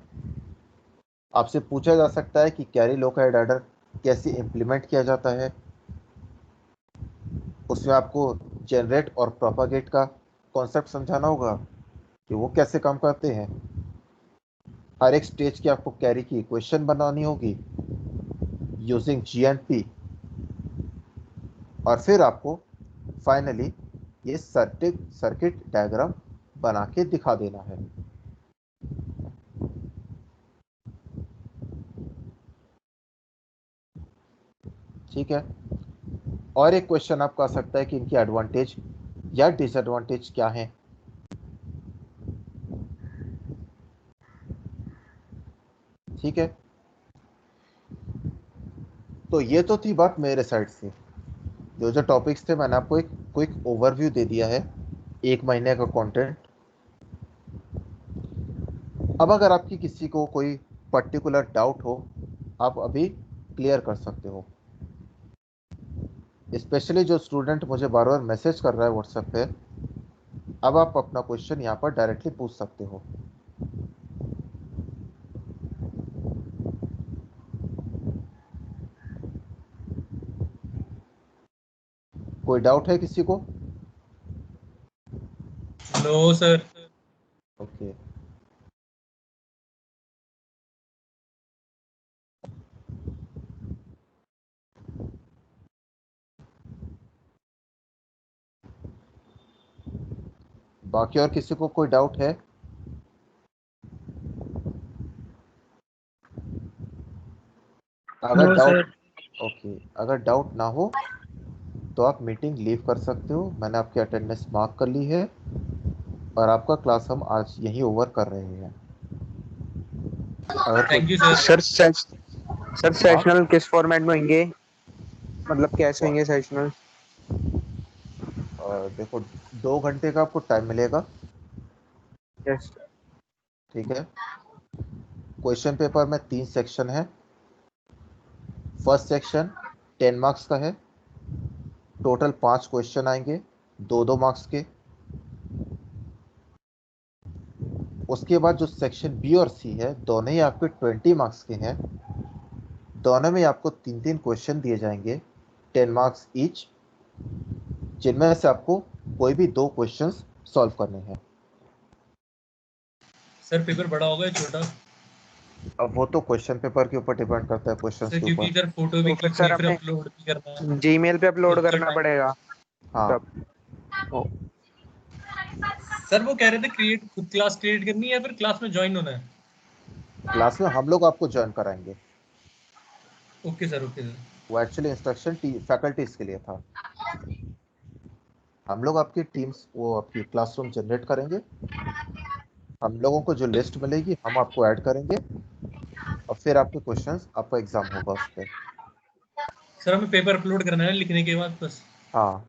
आपसे पूछा जा सकता है कि कैरी लोकेट एडर कैसे इंप्लीमेंट किया जाता है। उसमें आपको जनरेट और प्रोपागेट का कॉन्सेप्ट समझाना होगा कि वो कैसे काम करते हैं। हर एक स्टेज की आपको कैरी की इक्वेशन बनानी होगी यूजिंग जीएनपी, और फिर आपको फाइनली ये सर्किट डायग्राम बना के दिखा देना है। ठीक है, और एक क्वेश्चन आपका आ सकता है कि इनकी एडवांटेज या डिसएडवांटेज क्या है। ठीक है, तो ये तो थी बात मेरे साइड से। जो जो टॉपिक्स थे मैंने आपको एक क्विक ओवरव्यू दे दिया है, 1 महीने का कंटेंट। अब अगर आपकी किसी को कोई पर्टिकुलर डाउट हो, आप अभी क्लियर कर सकते हो। स्पेशली जो स्टूडेंट मुझे बार बार मैसेज कर रहा है व्हाट्सएप पे, अब आप अपना क्वेश्चन यहाँ पर डायरेक्टली पूछ सकते हो। कोई डाउट है किसी को? No sir. ओके, बाकी और किसी को कोई डाउट है? अगर नो डाउट सर। ओके, अगर डाउट ना हो तो आप मीटिंग लीव कर सकते हो। मैंने आपकी अटेंडेंस मार्क कर ली है और आपका क्लास हम आज यहीं ओवर कर रहे हैं। अगर थैंक कोई यू सर। सर सेशनल किस फॉर्मेट में होंगे, मतलब कैसे होंगे सेशनल? देखो, 2 घंटे का आपको टाइम मिलेगा। यस। ठीक है, क्वेश्चन पेपर में 3 सेक्शन है। फर्स्ट सेक्शन 10 मार्क्स का है। टोटल 5 क्वेश्चन आएंगे, 2-2 मार्क्स के। उसके बाद जो सेक्शन बी और सी है, दोनों ही आपके 20 मार्क्स के हैं। दोनों में आपको 3-3 क्वेश्चन दिए जाएंगे, 10 मार्क्स ईच, जिनमें से आपको कोई भी 2 क्वेश्चंस सॉल्व करने हैं। सर पेपर बड़ा होगा या छोटा? अब वो तो क्वेश्चन पेपर के ऊपर डिपेंड करता है, क्वेश्चंस सर के क्योंकि ऊपर। इधर फोटो भी तो फिर खींचनी सर फिर हमें अपलोड भी करना है। जीमेल पे अपलोड तो करना time- पड़ेगा हाँ, तब। ओ, सर वो कह रहे थे क्लास क्रिएट करनी है या फिर क्लास में ज्वाइन होना है? क्लास में हम लोग आपको ज्वाइन कराएंगे। Okay sir, okay sir. वो एक्चुअली इंस्ट्रक्शन फैकल्टीज के लिए था। हम लोग आपकी टीम्स, वो आपकी क्लासरूम जनरेट करेंगे। हम लोगों को जो लिस्ट मिलेगी हम आपको ऐड करेंगे, और फिर आपके क्वेश्चंस, आपका एग्जाम होगा उस पर। सर हमें पेपर अपलोड करना है लिखने के बाद बस। हाँ,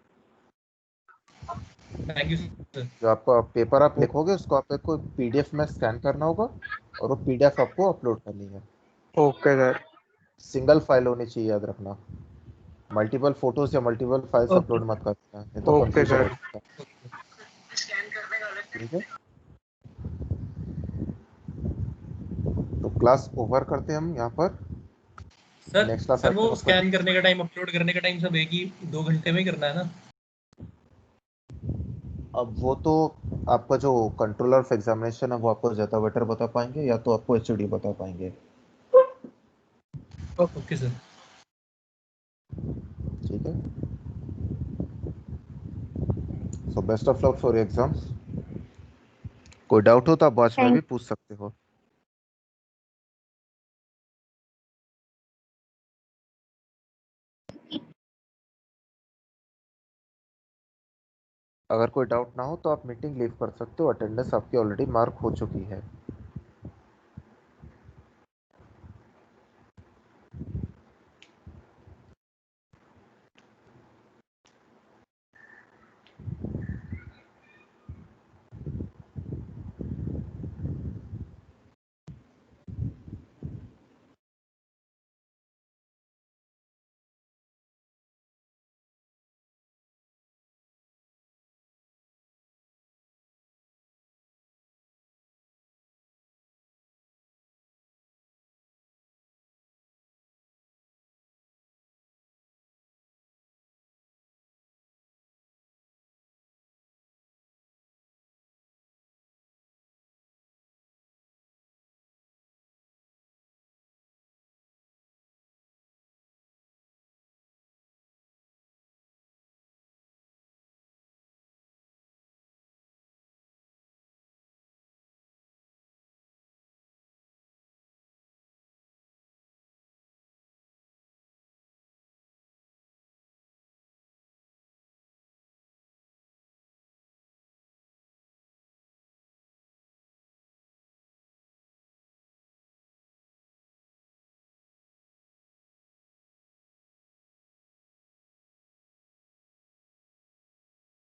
थैंक यू सर। जो आपका पेपर आप लिखोगे उसको आपको पीडीएफ में स्कैन करना होगा, और वो पीडीएफ आपको अपलोड करनी है। Okay sir. सिंगल फाइल होनी चाहिए, याद रखना। मल्टीपल फोटोज या मल्टीपल फाइल्स ओके। अपलोड मत करना, नहीं तो ओके कंफ्यूजन सर। हो सकता है। ठीक है, तो क्लास ओवर करते हैं हम यहाँ पर। Sir next class sir I वो थिंक स्कैन करने का टाइम, अपलोड करने का टाइम सब एक ही 2 घंटे में ही करना है ना? अब वो तो आपका जो कंट्रोलर ऑफ एग्जामिनेशन है वो आपको ज़्यादा बेटर बता पाएंगे, या तो आपको एचओडी बता पाएंगे। Okay sir. ठीक है, so best of luck for exams. कोई डाउट हो तो आप बाद में भी पूछ सकते हो। अगर कोई डाउट ना हो तो आप मीटिंग लीव कर सकते हो, अटेंडेंस आपकी ऑलरेडी मार्क हो चुकी है।